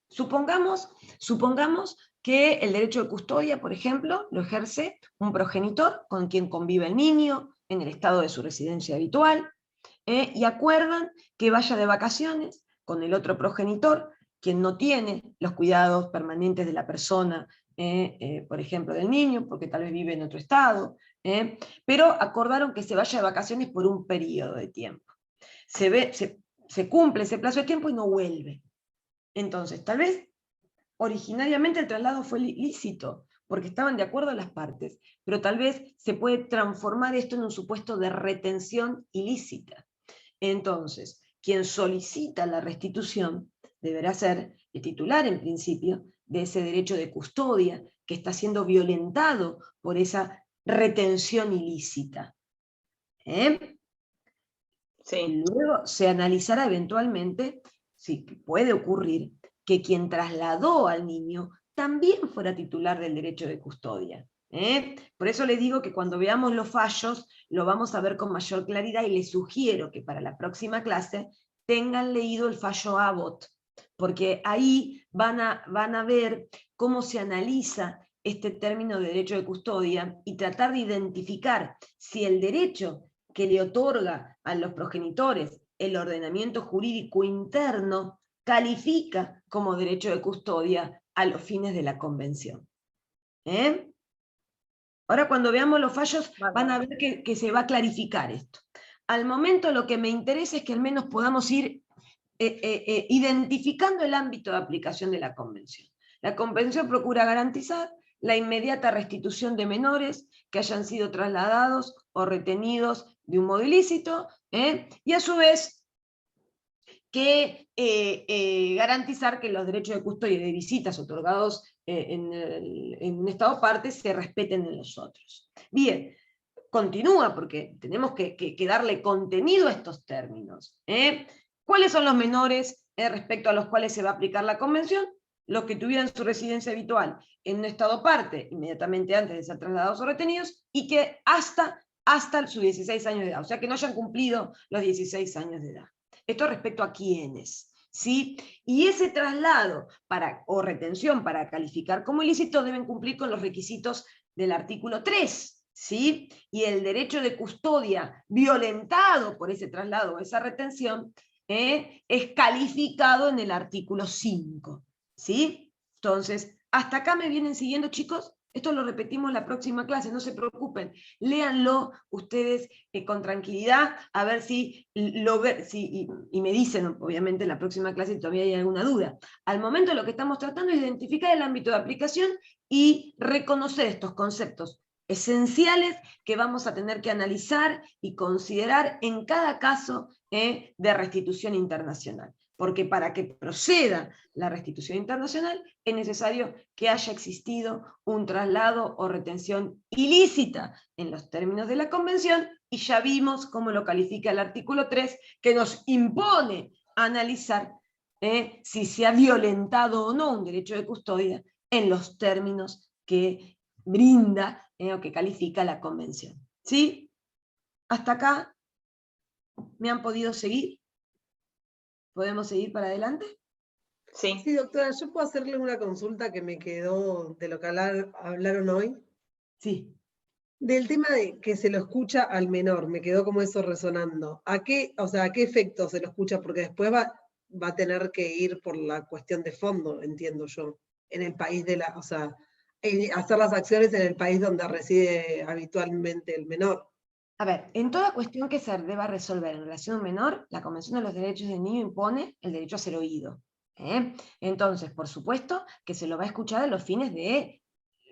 Supongamos que el derecho de custodia, por ejemplo, lo ejerce un progenitor con quien convive el niño en el estado de su residencia habitual, y acuerdan que vaya de vacaciones con el otro progenitor, quien no tiene los cuidados permanentes de la persona, por ejemplo, del niño, porque tal vez vive en otro estado, pero acordaron que se vaya de vacaciones por un periodo de tiempo. Se cumple ese plazo de tiempo y no vuelve. Entonces, tal vez originariamente el traslado fue lícito, porque estaban de acuerdo las partes, pero tal vez se puede transformar esto en un supuesto de retención ilícita. Entonces, quien solicita la restitución deberá ser el titular, en principio, de ese derecho de custodia que está siendo violentado por esa retención ilícita. Sí. Luego se analizará eventualmente si puede ocurrir que quien trasladó al niño también fuera titular del derecho de custodia. Por eso les digo que cuando veamos los fallos lo vamos a ver con mayor claridad, y les sugiero que para la próxima clase tengan leído el fallo Abbott, porque ahí van a ver cómo se analiza este término de derecho de custodia y tratar de identificar si el derecho que le otorga a los progenitores el ordenamiento jurídico interno califica como derecho de custodia a los fines de la convención. Ahora cuando veamos los fallos van a ver que se va a clarificar esto. Al momento lo que me interesa es que al menos podamos ir identificando el ámbito de aplicación de la convención. La convención procura garantizar la inmediata restitución de menores que hayan sido trasladados o retenidos de un modo ilícito, y a su vez que garantizar que los derechos de custodia y de visitas otorgados en un estado parte se respeten en los otros. Bien, continúa porque tenemos que darle contenido a estos términos. ¿Cuáles son los menores respecto a los cuales se va a aplicar la convención? Los que tuvieran su residencia habitual en un estado parte inmediatamente antes de ser trasladados o retenidos, y que hasta sus 16 años de edad, o sea que no hayan cumplido los 16 años de edad. Esto respecto a quiénes, ¿sí? Y ese traslado o retención para calificar como ilícito deben cumplir con los requisitos del artículo 3, ¿sí? Y el derecho de custodia violentado por ese traslado o esa retención es calificado en el artículo 5, ¿sí? Entonces, ¿hasta acá me vienen siguiendo, chicos? Esto lo repetimos la próxima clase, no se preocupen. Léanlo ustedes con tranquilidad, a ver si y me dicen, obviamente, en la próxima clase si todavía hay alguna duda. Al momento lo que estamos tratando es identificar el ámbito de aplicación y reconocer estos conceptos esenciales que vamos a tener que analizar y considerar en cada caso de restitución internacional. Porque para que proceda la restitución internacional es necesario que haya existido un traslado o retención ilícita en los términos de la convención, y ya vimos cómo lo califica el artículo 3, que nos impone analizar si se ha violentado o no un derecho de custodia en los términos que brinda o que califica la convención. ¿Sí? ¿Hasta acá me han podido seguir? ¿Podemos seguir para adelante? Sí. Sí, doctora, ¿yo puedo hacerle una consulta que me quedó de lo que hablaron hoy? Sí. Del tema de que se lo escucha al menor, me quedó como eso resonando. ¿A qué efecto se lo escucha? Porque después va a tener que ir por la cuestión de fondo, entiendo yo, en el país hacer las acciones en el país donde reside habitualmente el menor. A ver, en toda cuestión que se deba resolver en relación a un menor, la Convención de los Derechos del Niño impone el derecho a ser oído. Entonces, por supuesto, que se lo va a escuchar a los fines de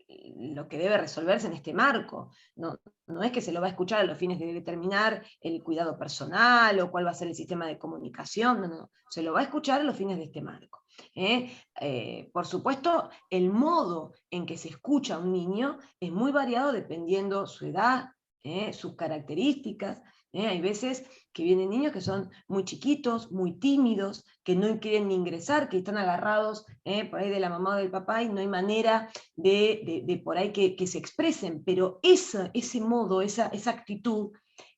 lo que debe resolverse en este marco. No es que se lo va a escuchar a los fines de determinar el cuidado personal o cuál va a ser el sistema de comunicación, no, se lo va a escuchar a los fines de este marco. Por supuesto, el modo en que se escucha a un niño es muy variado dependiendo su edad, sus características. Hay veces que vienen niños que son muy chiquitos, muy tímidos, que no quieren ni ingresar, que están agarrados por ahí de la mamá o del papá y no hay manera de por ahí que se expresen, pero ese modo, esa actitud,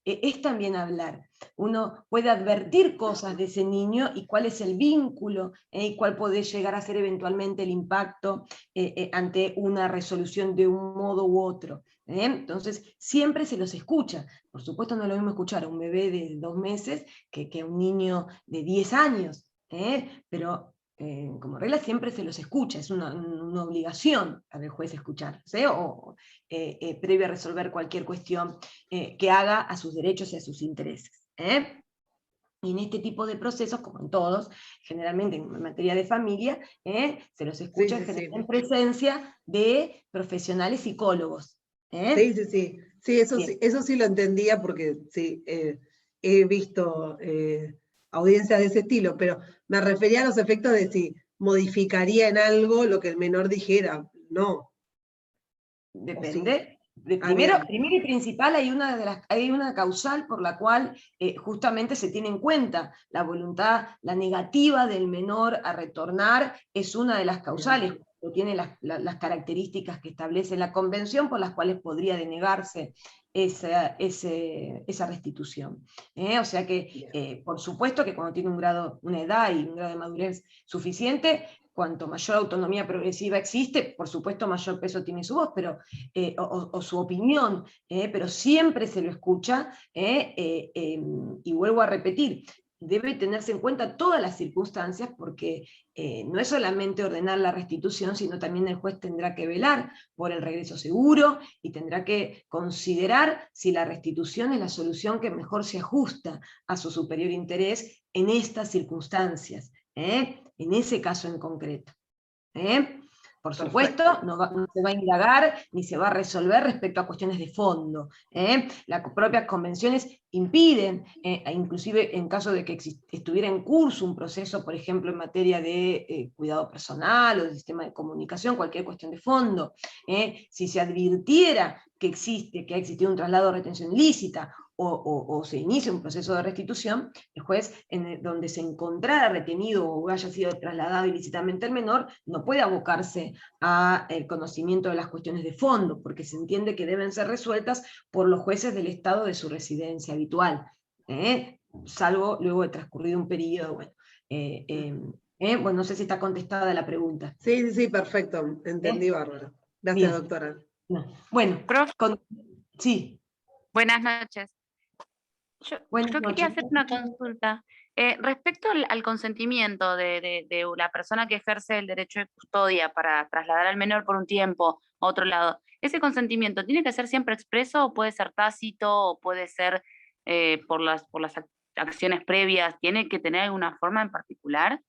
es también hablar. Uno puede advertir cosas de ese niño y cuál es el vínculo y cuál puede llegar a ser eventualmente el impacto ante una resolución de un modo u otro. Entonces, siempre se los escucha. Por supuesto, no es lo mismo escuchar a un bebé de 2 meses que a un niño de 10 años, pero como regla siempre se los escucha, es una obligación al juez escuchar, o previo a resolver cualquier cuestión que haga a sus derechos y a sus intereses. Y en este tipo de procesos, como en todos, generalmente en materia de familia, se los escucha en presencia de profesionales psicólogos. Sí, eso sí lo entendía porque sí, he visto audiencias de ese estilo, pero me refería a los efectos de si modificaría en algo lo que el menor dijera. No. Depende. Primero y principal hay una causal por la cual justamente se tiene en cuenta la voluntad, la negativa del menor a retornar es una de las causales, o tiene las características que establece la convención por las cuales podría denegarse esa restitución. O sea que, por supuesto que cuando tiene una edad y un grado de madurez suficiente, cuanto mayor autonomía progresiva existe, por supuesto mayor peso tiene su voz, pero, o su opinión, pero siempre se lo escucha, y vuelvo a repetir, debe tenerse en cuenta todas las circunstancias porque no es solamente ordenar la restitución, sino también el juez tendrá que velar por el regreso seguro y tendrá que considerar si la restitución es la solución que mejor se ajusta a su superior interés en estas circunstancias, en ese caso en concreto. Por supuesto, no se va a indagar ni se va a resolver respecto a cuestiones de fondo. Las propias convenciones impiden, inclusive en caso de que estuviera en curso un proceso, por ejemplo, en materia de cuidado personal o de sistema de comunicación, cualquier cuestión de fondo, si se advirtiera que ha existido un traslado o retención ilícita, o se inicia un proceso de restitución, el juez, donde se encontrara retenido o haya sido trasladado ilícitamente el menor, no puede abocarse al conocimiento de las cuestiones de fondo, porque se entiende que deben ser resueltas por los jueces del estado de su residencia habitual, salvo luego de transcurrido un periodo. Bueno, no sé si está contestada la pregunta. Sí, perfecto, entendí, bárbaro. Gracias, Bien. doctora. No. Bueno, sí. Buenas noches. Yo quería hacer una consulta. Respecto al consentimiento de la persona que ejerce el derecho de custodia para trasladar al menor por un tiempo a otro lado, ¿ese consentimiento tiene que ser siempre expreso o puede ser tácito o puede ser por las acciones previas? ¿Tiene que tener alguna forma en particular?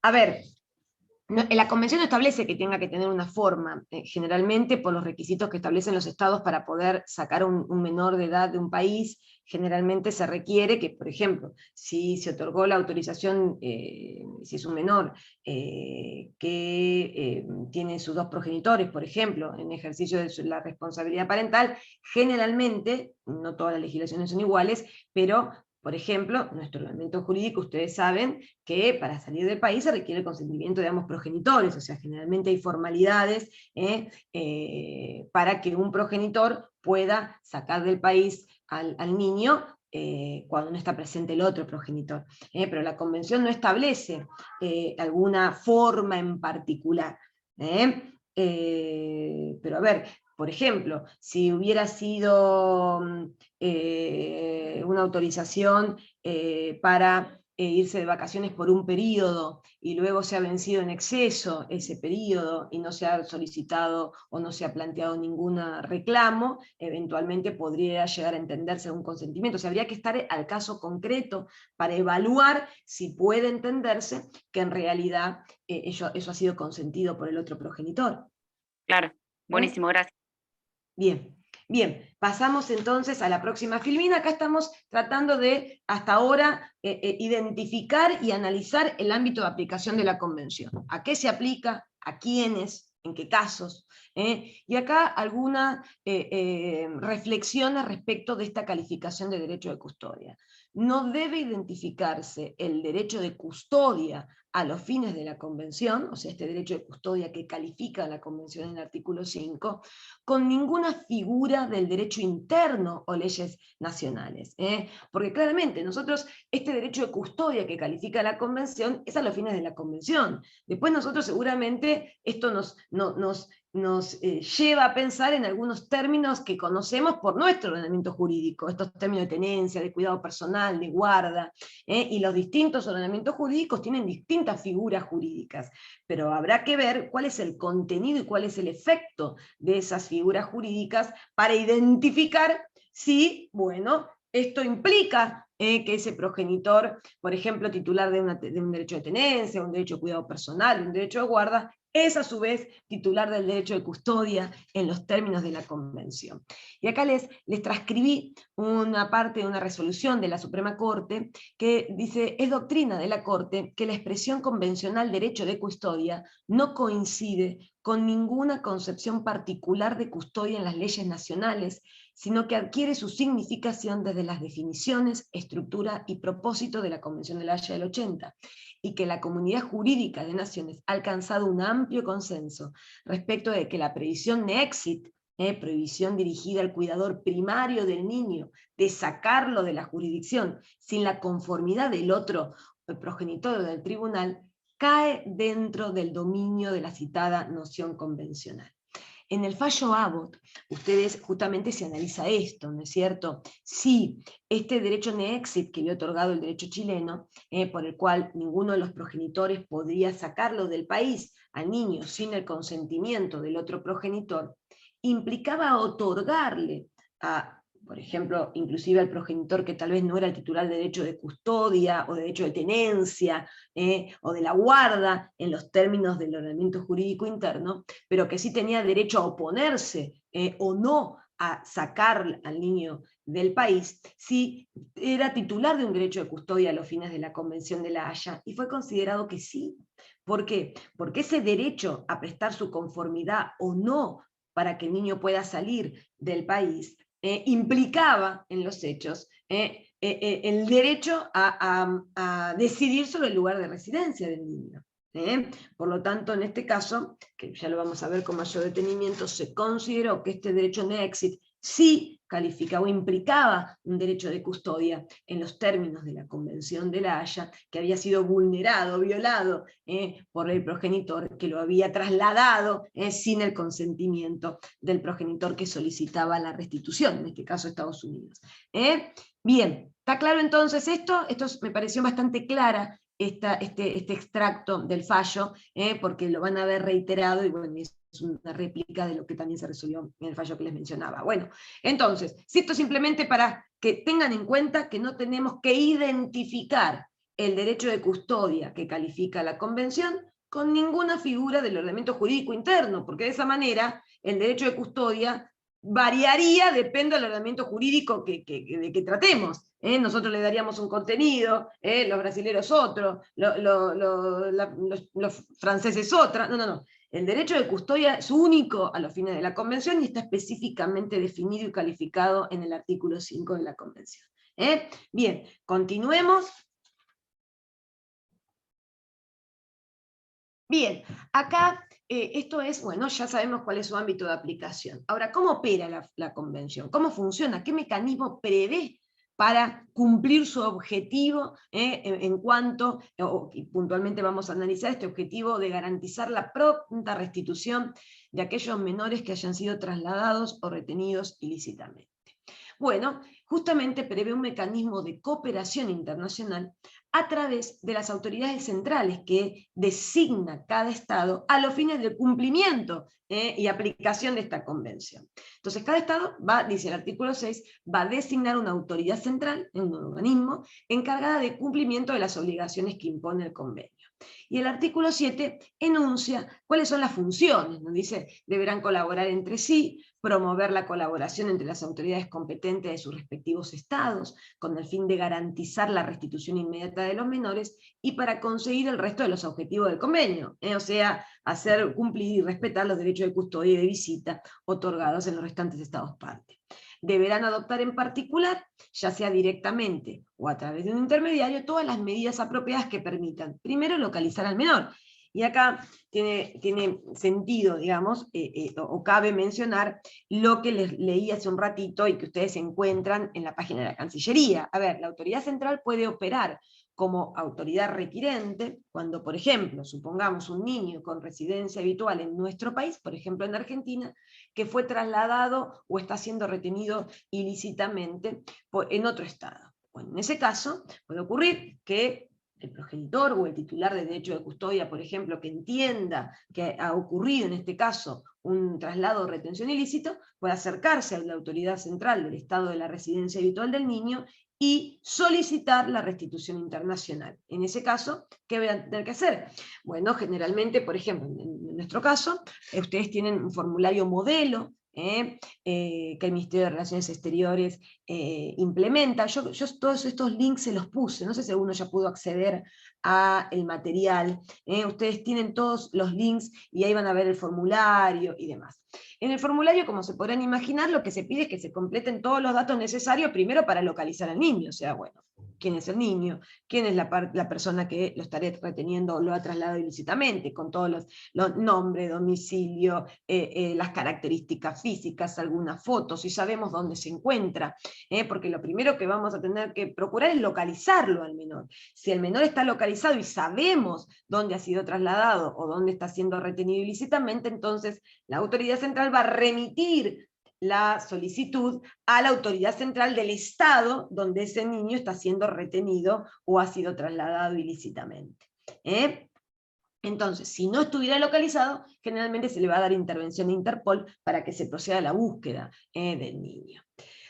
A ver, la convención no establece que tenga que tener una forma, generalmente por los requisitos que establecen los estados para poder sacar un menor de edad de un país, generalmente se requiere que, por ejemplo, si se otorgó la autorización, si es un menor que tiene sus 2 progenitores, por ejemplo, en ejercicio de la responsabilidad parental, generalmente, no todas las legislaciones son iguales, pero por ejemplo, nuestro ordenamiento jurídico, ustedes saben que para salir del país se requiere el consentimiento de ambos progenitores, o sea, generalmente hay formalidades para que un progenitor pueda sacar del país al niño cuando no está presente el otro progenitor. Pero la convención no establece alguna forma en particular. Pero a ver, por ejemplo, si hubiera sido una autorización para irse de vacaciones por un periodo y luego se ha vencido en exceso ese periodo y no se ha solicitado o no se ha planteado ningún reclamo, eventualmente podría llegar a entenderse un consentimiento. O sea, habría que estar al caso concreto para evaluar si puede entenderse que en realidad eso ha sido consentido por el otro progenitor. Claro, buenísimo, gracias. Bien. Bien, pasamos entonces a la próxima filmina. Acá estamos tratando de, hasta ahora, identificar y analizar el ámbito de aplicación de la Convención. ¿A qué se aplica? ¿A quiénes? ¿En qué casos? Y acá algunas reflexiones respecto de esta calificación de derecho de custodia. No debe identificarse el derecho de custodia a los fines de la Convención, o sea, este derecho de custodia que califica la Convención en el artículo 5, con ninguna figura del derecho interno o leyes nacionales. Porque claramente nosotros, este derecho de custodia que califica la Convención es a los fines de la Convención. Después nosotros seguramente esto nos lleva a pensar en algunos términos que conocemos por nuestro ordenamiento jurídico, estos términos de tenencia, de cuidado personal, de guarda, y los distintos ordenamientos jurídicos tienen distintas figuras jurídicas, pero habrá que ver cuál es el contenido y cuál es el efecto de esas figuras jurídicas para identificar si, bueno, esto implica que ese progenitor, por ejemplo, titular de un derecho de tenencia, un derecho de cuidado personal, un derecho de guarda, es a su vez titular del derecho de custodia en los términos de la Convención. Y acá les transcribí una parte de una resolución de la Suprema Corte que dice: es doctrina de la Corte que la expresión convencional derecho de custodia no coincide con ninguna concepción particular de custodia en las leyes nacionales, sino que adquiere su significación desde las definiciones, estructura y propósito de la Convención de la Haya del 80, y que la comunidad jurídica de naciones ha alcanzado un amplio consenso respecto de que la previsión nexit, prohibición dirigida al cuidador primario del niño, de sacarlo de la jurisdicción sin la conformidad del otro progenitor del tribunal, cae dentro del dominio de la citada noción convencional. En el fallo Abbott, ustedes justamente se analiza esto, ¿no es cierto? Si este derecho nexit que le ha otorgado el derecho chileno, por el cual ninguno de los progenitores podría sacarlo del país al niño sin el consentimiento del otro progenitor, implicaba otorgarle a, por ejemplo, inclusive al progenitor que tal vez no era el titular de derecho de custodia o de derecho de tenencia o de la guarda en los términos del ordenamiento jurídico interno, pero que sí tenía derecho a oponerse o no a sacar al niño del país, si era titular de un derecho de custodia a los fines de la Convención de la Haya, y fue considerado que sí. ¿Por qué? Porque ese derecho a prestar su conformidad o no para que el niño pueda salir del país implicaba en los hechos el derecho a decidir sobre el lugar de residencia del niño. Por lo tanto, en este caso, que ya lo vamos a ver con mayor detenimiento, se consideró que este derecho nexit sí calificaba o implicaba un derecho de custodia en los términos de la Convención de la Haya, que había sido vulnerado, violado por el progenitor que lo había trasladado sin el consentimiento del progenitor que solicitaba la restitución, en este caso Estados Unidos. Bien, ¿está claro entonces esto? Esto me pareció bastante clara este extracto del fallo, porque lo van a ver reiterado, y bueno, es una réplica de lo que también se resolvió en el fallo que les mencionaba. Bueno, entonces, si esto simplemente para que tengan en cuenta que no tenemos que identificar el derecho de custodia que califica la Convención con ninguna figura del ordenamiento jurídico interno, porque de esa manera el derecho de custodia variaría, depende del ordenamiento jurídico de que tratemos. Nosotros le daríamos un contenido, los brasileros otro, los franceses otra. No. El derecho de custodia es único a los fines de la Convención y está específicamente definido y calificado en el artículo 5 de la Convención. Bien, continuemos. Bien, acá esto es, bueno, ya sabemos cuál es su ámbito de aplicación. Ahora, ¿cómo opera la Convención? ¿Cómo funciona? ¿Qué mecanismo prevé para cumplir su objetivo en cuanto, y puntualmente vamos a analizar este objetivo de garantizar la pronta restitución de aquellos menores que hayan sido trasladados o retenidos ilícitamente? Bueno, justamente prevé un mecanismo de cooperación internacional a través de las autoridades centrales que designa cada Estado a los fines del cumplimiento y aplicación de esta convención. Entonces cada Estado va, dice el artículo 6, va a designar una autoridad central, un organismo, encargada de cumplimiento de las obligaciones que impone el convenio. Y el artículo 7 enuncia cuáles son las funciones, nos dice, deberán colaborar entre sí, promover la colaboración entre las autoridades competentes de sus respectivos estados, con el fin de garantizar la restitución inmediata de los menores y para conseguir el resto de los objetivos del convenio, o sea, hacer cumplir y respetar los derechos de custodia y de visita otorgados en los restantes estados partes. Deberán adoptar en particular, ya sea directamente o a través de un intermediario, todas las medidas apropiadas que permitan, primero, localizar al menor. Y acá tiene sentido, digamos, o cabe mencionar lo que les leí hace un ratito y que ustedes encuentran en la página de la Cancillería. A ver, la autoridad central puede operar como autoridad requirente cuando, por ejemplo, supongamos un niño con residencia habitual en nuestro país, por ejemplo en Argentina, que fue trasladado o está siendo retenido ilícitamente en otro estado. Bueno, en ese caso puede ocurrir que el progenitor o el titular de derecho de custodia, por ejemplo, que entienda que ha ocurrido en este caso un traslado o retención ilícito, puede acercarse a la autoridad central del estado de la residencia habitual del niño y solicitar la restitución internacional. En ese caso, ¿qué van a tener que hacer? Bueno, generalmente, por ejemplo, en nuestro caso, ustedes tienen un formulario modelo que el Ministerio de Relaciones Exteriores implementa. Yo todos estos links se los puse, no sé si alguno ya pudo acceder al material. Ustedes tienen todos los links y ahí van a ver el formulario y demás. En el formulario, como se podrán imaginar, lo que se pide es que se completen todos los datos necesarios primero para localizar al niño, o sea, bueno, quién es el niño, quién es la persona que lo estaré reteniendo o lo ha trasladado ilícitamente, con todos los nombres, domicilio, las características físicas, algunas fotos, y sabemos dónde se encuentra, porque lo primero que vamos a tener que procurar es localizarlo al menor. Si el menor está localizado y sabemos dónde ha sido trasladado o dónde está siendo retenido ilícitamente, entonces la autoridad central va a remitir la solicitud a la autoridad central del estado donde ese niño está siendo retenido o ha sido trasladado ilícitamente. Entonces, si no estuviera localizado, generalmente se le va a dar intervención de Interpol para que se proceda a la búsqueda del niño.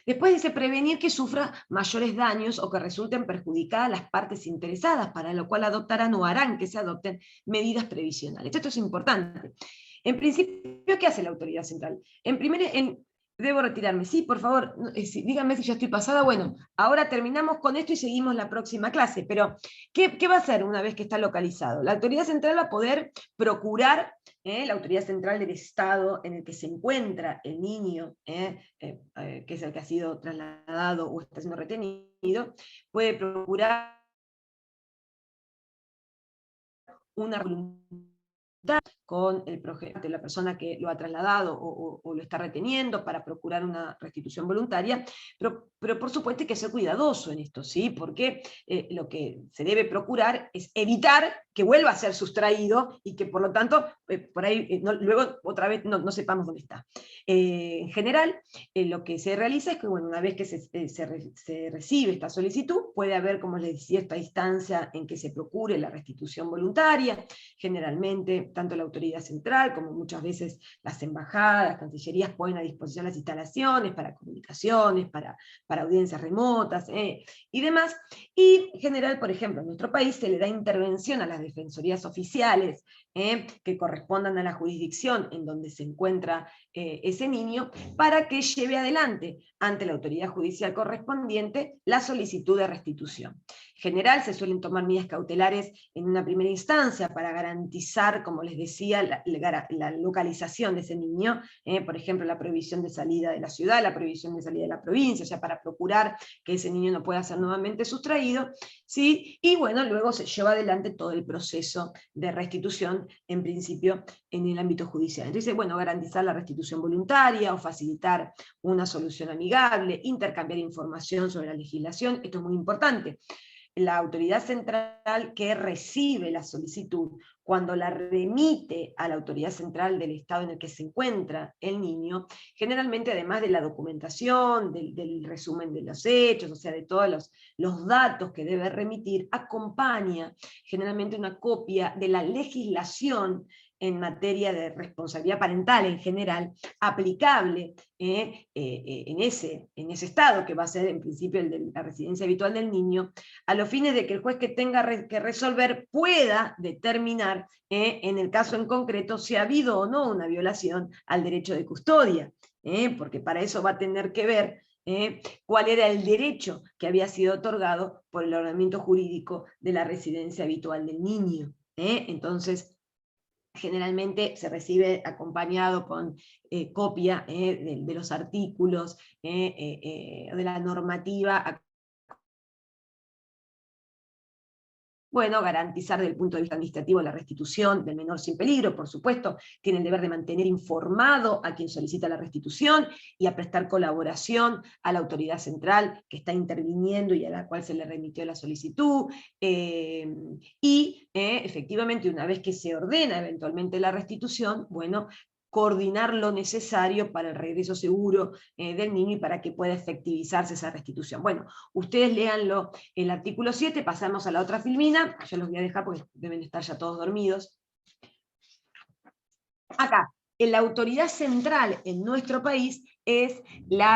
Después dice prevenir que sufra mayores daños o que resulten perjudicadas las partes interesadas, para lo cual adoptarán o harán que se adopten medidas previsionales. Esto es importante. En principio, ¿qué hace la autoridad central? Debo retirarme, sí, por favor, díganme si ya estoy pasada. Bueno, ahora terminamos con esto y seguimos la próxima clase, pero ¿qué va a hacer una vez que está localizado? La autoridad central va a poder procurar, la autoridad central del estado en el que se encuentra el niño, que es el que ha sido trasladado o está siendo retenido, puede procurar una voluntad con el progenitor, la persona que lo ha trasladado o lo está reteniendo para procurar una restitución voluntaria, pero por supuesto hay que ser cuidadoso en esto, ¿sí? Porque lo que se debe procurar es evitar que vuelva a ser sustraído y que por lo tanto por ahí luego otra vez no sepamos dónde está. En general, lo que se realiza es que bueno, una vez que se recibe esta solicitud, puede haber, como les decía, esta instancia en que se procure la restitución voluntaria. Generalmente, tanto la autoridad central como muchas veces las embajadas, las cancillerías ponen a disposición las instalaciones para comunicaciones, para audiencias remotas y demás. Y en general, por ejemplo, en nuestro país se le da intervención a las defensorías oficiales que correspondan a la jurisdicción en donde se encuentra ese niño, para que lleve adelante ante la autoridad judicial correspondiente la solicitud de restitución. En general se suelen tomar medidas cautelares en una primera instancia para garantizar, como les decía, la localización de ese niño, por ejemplo, la prohibición de salida de la ciudad, la prohibición de salida de la provincia, o sea, para procurar que ese niño no pueda ser nuevamente sustraído, ¿sí? Y bueno, luego se lleva adelante todo el proceso de restitución, en principio, en el ámbito judicial. Entonces, bueno, garantizar la restitución voluntaria o facilitar una solución amigable, intercambiar información sobre la legislación, esto es muy importante. la autoridad central que recibe la solicitud, cuando la remite a la autoridad central del estado en el que se encuentra el niño, generalmente además de la documentación, del resumen de los hechos, o sea, de todos los datos que debe remitir, acompaña generalmente una copia de la legislación en materia de responsabilidad parental en general, aplicable en ese estado, que va a ser en principio el de la residencia habitual del niño, a los fines de que el juez que tenga que resolver pueda determinar, en el caso en concreto, si ha habido o no una violación al derecho de custodia, porque para eso va a tener que ver cuál era el derecho que había sido otorgado por el ordenamiento jurídico de la residencia habitual del niño. Entonces, generalmente se recibe acompañado con copia de los artículos, de la normativa. Bueno, garantizar desde el punto de vista administrativo la restitución del menor sin peligro, por supuesto, tiene el deber de mantener informado a quien solicita la restitución y a prestar colaboración a la autoridad central que está interviniendo y a la cual se le remitió la solicitud, y efectivamente una vez que se ordena eventualmente la restitución, bueno, coordinar lo necesario para el regreso seguro del niño y para que pueda efectivizarse esa restitución. Bueno, ustedes léanlo el artículo 7, pasamos a la otra filmina, yo los voy a dejar porque deben estar ya todos dormidos. Acá, la autoridad central en nuestro país es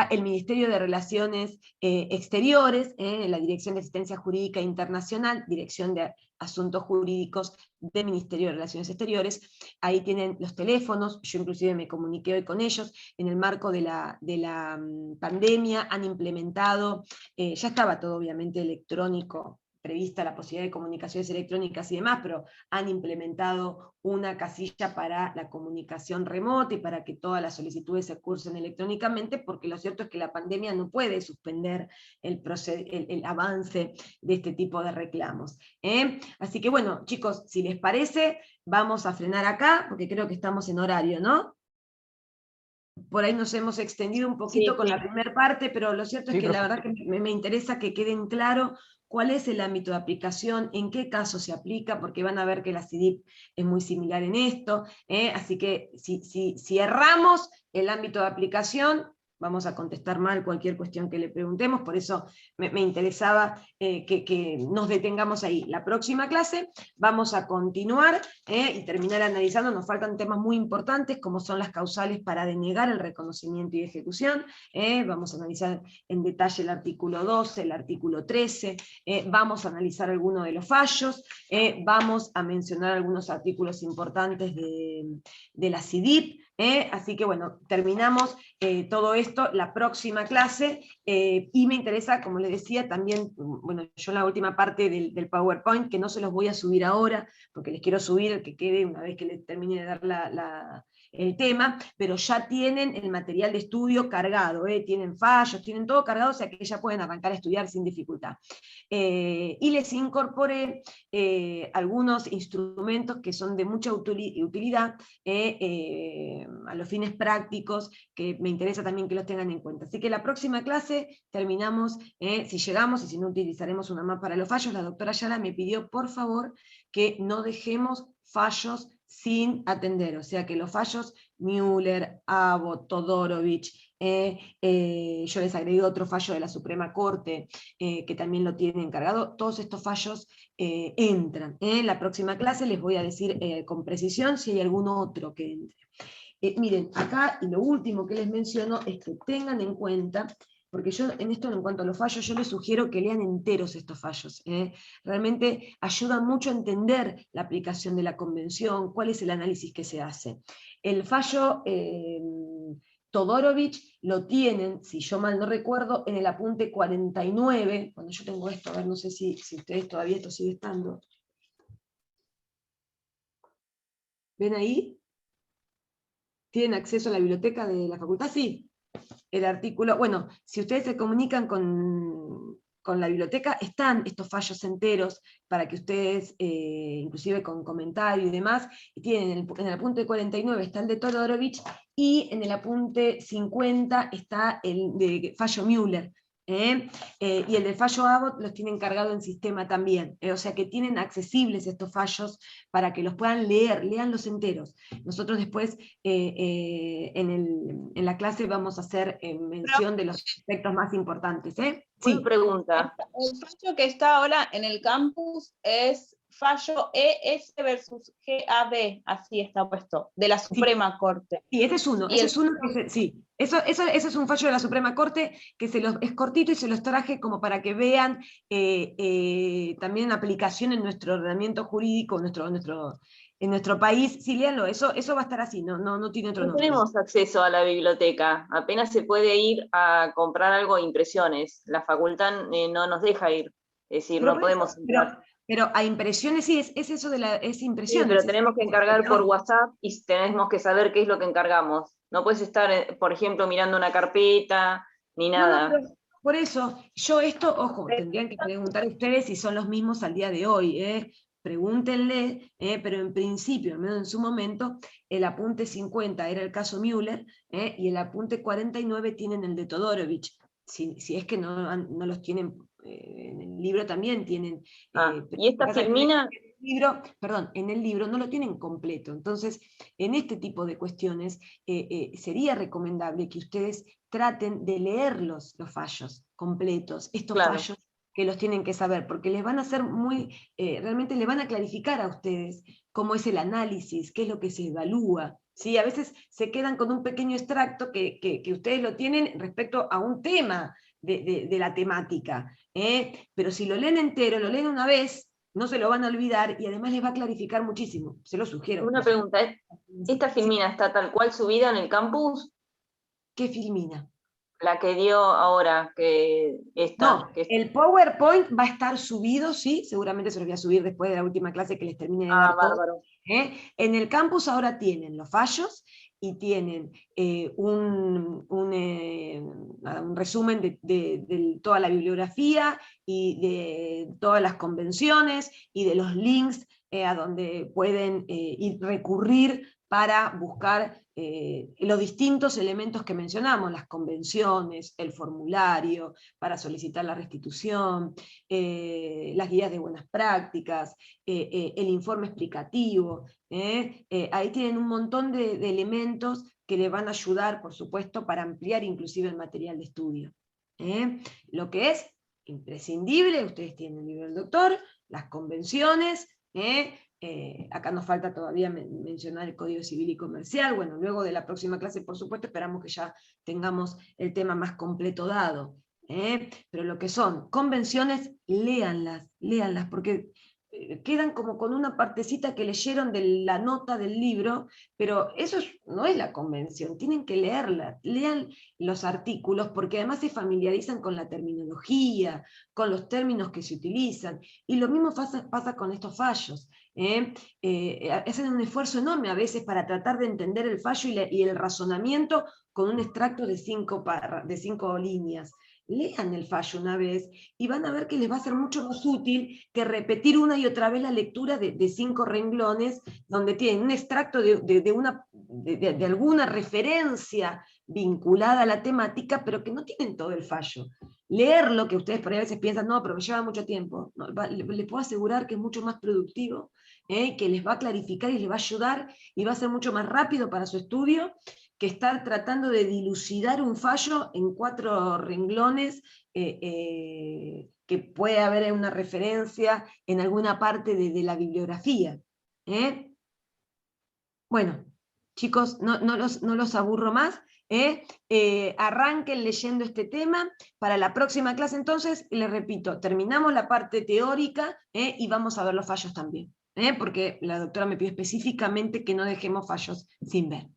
el Ministerio de Relaciones Exteriores, la Dirección de Asistencia Jurídica Internacional, Dirección de Asuntos Jurídicos del Ministerio de Relaciones Exteriores. Ahí tienen los teléfonos, yo inclusive me comuniqué hoy con ellos, en el marco de la pandemia han implementado, ya estaba todo obviamente electrónico, prevista la posibilidad de comunicaciones electrónicas y demás, pero han implementado una casilla para la comunicación remota y para que todas las solicitudes se cursen electrónicamente, porque lo cierto es que la pandemia no puede suspender el avance de este tipo de reclamos. Así que bueno, chicos, si les parece, vamos a frenar acá, porque creo que estamos en horario, ¿no? Por ahí nos hemos extendido un poquito con la primera parte, pero lo cierto es que la verdad que me interesa que queden claro cuál es el ámbito de aplicación, en qué caso se aplica, porque van a ver que la CIDIP es muy similar en esto, así que si erramos el ámbito de aplicación, vamos a contestar mal cualquier cuestión que le preguntemos, por eso me interesaba que nos detengamos ahí. La próxima clase vamos a continuar y terminar analizando, nos faltan temas muy importantes, como son las causales para denegar el reconocimiento y ejecución, vamos a analizar en detalle el artículo 12, el artículo 13, vamos a analizar algunos de los fallos, vamos a mencionar algunos artículos importantes de la CIDIP, así que bueno, terminamos todo esto la próxima clase, y me interesa, como les decía, también, bueno, yo en la última parte del PowerPoint, que no se los voy a subir ahora, porque les quiero subir el que quede una vez que les termine de dar el tema, pero ya tienen el material de estudio cargado, tienen fallos, tienen todo cargado, o sea que ya pueden arrancar a estudiar sin dificultad. Y les incorporé algunos instrumentos que son de mucha utilidad a los fines prácticos, que me interesa también que los tengan en cuenta. Así que la próxima clase terminamos, si llegamos, y si no utilizaremos una más para los fallos. La doctora Ayala me pidió, por favor, que no dejemos fallos sin atender, o sea que los fallos Müller, Abbott, Todorovich, yo les agregué otro fallo de la Suprema Corte, que también lo tienen encargado, todos estos fallos entran. En la próxima clase les voy a decir con precisión si hay algún otro que entre. Miren, acá, y lo último que les menciono es que tengan en cuenta, porque yo en esto, en cuanto a los fallos, yo les sugiero que lean enteros estos fallos. Realmente ayudan mucho a entender la aplicación de la convención, cuál es el análisis que se hace. El fallo Todorovich lo tienen, si yo mal no recuerdo, en el apunte 49, cuando yo tengo esto, a ver, no sé si ustedes todavía esto sigue estando. ¿Ven ahí? ¿Tienen acceso a la biblioteca de la facultad? Sí. El artículo, bueno, si ustedes se comunican con la biblioteca, están estos fallos enteros para que ustedes, inclusive con comentario y demás, y tienen en el apunte 49 está el de Todorovich, y en el apunte 50 está el de fallo Müller. Y el del fallo Abbott los tienen cargado en sistema también, o sea que tienen accesibles estos fallos para que los puedan leer, leanlos enteros. Nosotros después en la clase vamos a hacer mención de los aspectos más importantes. Sí. Pregunta. El fallo que está ahora en el campus es fallo ES versus GAB, así está puesto, de la Suprema Corte. Sí, ese es uno, sí. Eso es un fallo de la Suprema Corte que es cortito y se los traje como para que vean también aplicación en nuestro ordenamiento jurídico, en nuestro país. Sí, léanlo, eso va a estar así, no tiene otro nombre. No tenemos acceso a la biblioteca, apenas se puede ir a comprar algo de impresiones, la facultad no nos deja ir, es decir, no podemos entrar. Pero a impresiones sí, es eso de es impresiones. Sí, pero tenemos que encargar por WhatsApp y tenemos que saber qué es lo que encargamos. No puedes estar, por ejemplo, mirando una carpeta, ni nada. No, por eso, yo esto, ojo, tendrían que preguntar ustedes si son los mismos al día de hoy, pregúntenle, pero en principio, al menos en su momento, el apunte 50 era el caso Müller, y el apunte 49 tienen el de Todorovich. Si es que no los tienen, en el libro también tienen... ¿Y esta Filmina? En el libro no lo tienen completo, entonces en este tipo de cuestiones sería recomendable que ustedes traten de leerlos los fallos completos, estos fallos que los tienen que saber, porque les van a hacer realmente les van a clarificar a ustedes cómo es el análisis, qué es lo que se evalúa. ¿Sí? A veces se quedan con un pequeño extracto que ustedes lo tienen respecto a un tema de la temática, pero si lo leen entero, lo leen una vez, no se lo van a olvidar y además les va a clarificar muchísimo, se lo sugiero. Una pregunta, ¿esta Filmina está tal cual subida en el campus? ¿Qué Filmina? La que dio ahora, que está. No, el PowerPoint va a estar subido, sí, seguramente se los voy a subir después de la última clase que les termine de dar todo. Bárbaro. En el campus ahora tienen los fallos y tienen un resumen de toda la bibliografía y de todas las convenciones y de los links a donde pueden recurrir para buscar los distintos elementos que mencionamos, las convenciones, el formulario para solicitar la restitución, las guías de buenas prácticas, el informe explicativo. Ahí tienen un montón de elementos que le van a ayudar, por supuesto, para ampliar inclusive el material de estudio. Lo que es imprescindible, ustedes tienen el libro del doctor, las convenciones, acá nos falta todavía mencionar el Código Civil y Comercial. Bueno, luego de la próxima clase, por supuesto, esperamos que ya tengamos el tema más completo dado. Pero lo que son convenciones, léanlas, porque quedan como con una partecita que leyeron de la nota del libro, pero eso no es la convención, tienen que leerla, lean los artículos, porque además se familiarizan con la terminología, con los términos que se utilizan, y lo mismo pasa con estos fallos. Hacen un esfuerzo enorme a veces para tratar de entender el fallo y el razonamiento con un extracto de 5 líneas. Lean el fallo una vez y van a ver que les va a ser mucho más útil que repetir una y otra vez la lectura de 5 renglones donde tienen un extracto de alguna referencia vinculada a la temática, pero que no tienen todo el fallo. Leerlo, que ustedes por ahí a veces piensan, no, pero me lleva mucho tiempo, no, les puedo asegurar que es mucho más productivo, que les va a clarificar y les va a ayudar y va a ser mucho más rápido para su estudio que estar tratando de dilucidar un fallo en 4 renglones que puede haber una referencia en alguna parte de la bibliografía. Bueno, chicos, no los aburro más. Arranquen leyendo este tema. Para la próxima clase entonces, les repito, terminamos la parte teórica y vamos a ver los fallos también. Porque la doctora me pidió específicamente que no dejemos fallos sin ver.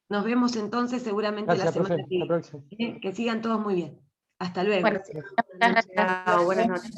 Nos vemos entonces seguramente la semana que viene. Que sigan todos muy bien. Hasta luego. Bueno, Chao, buenas noches.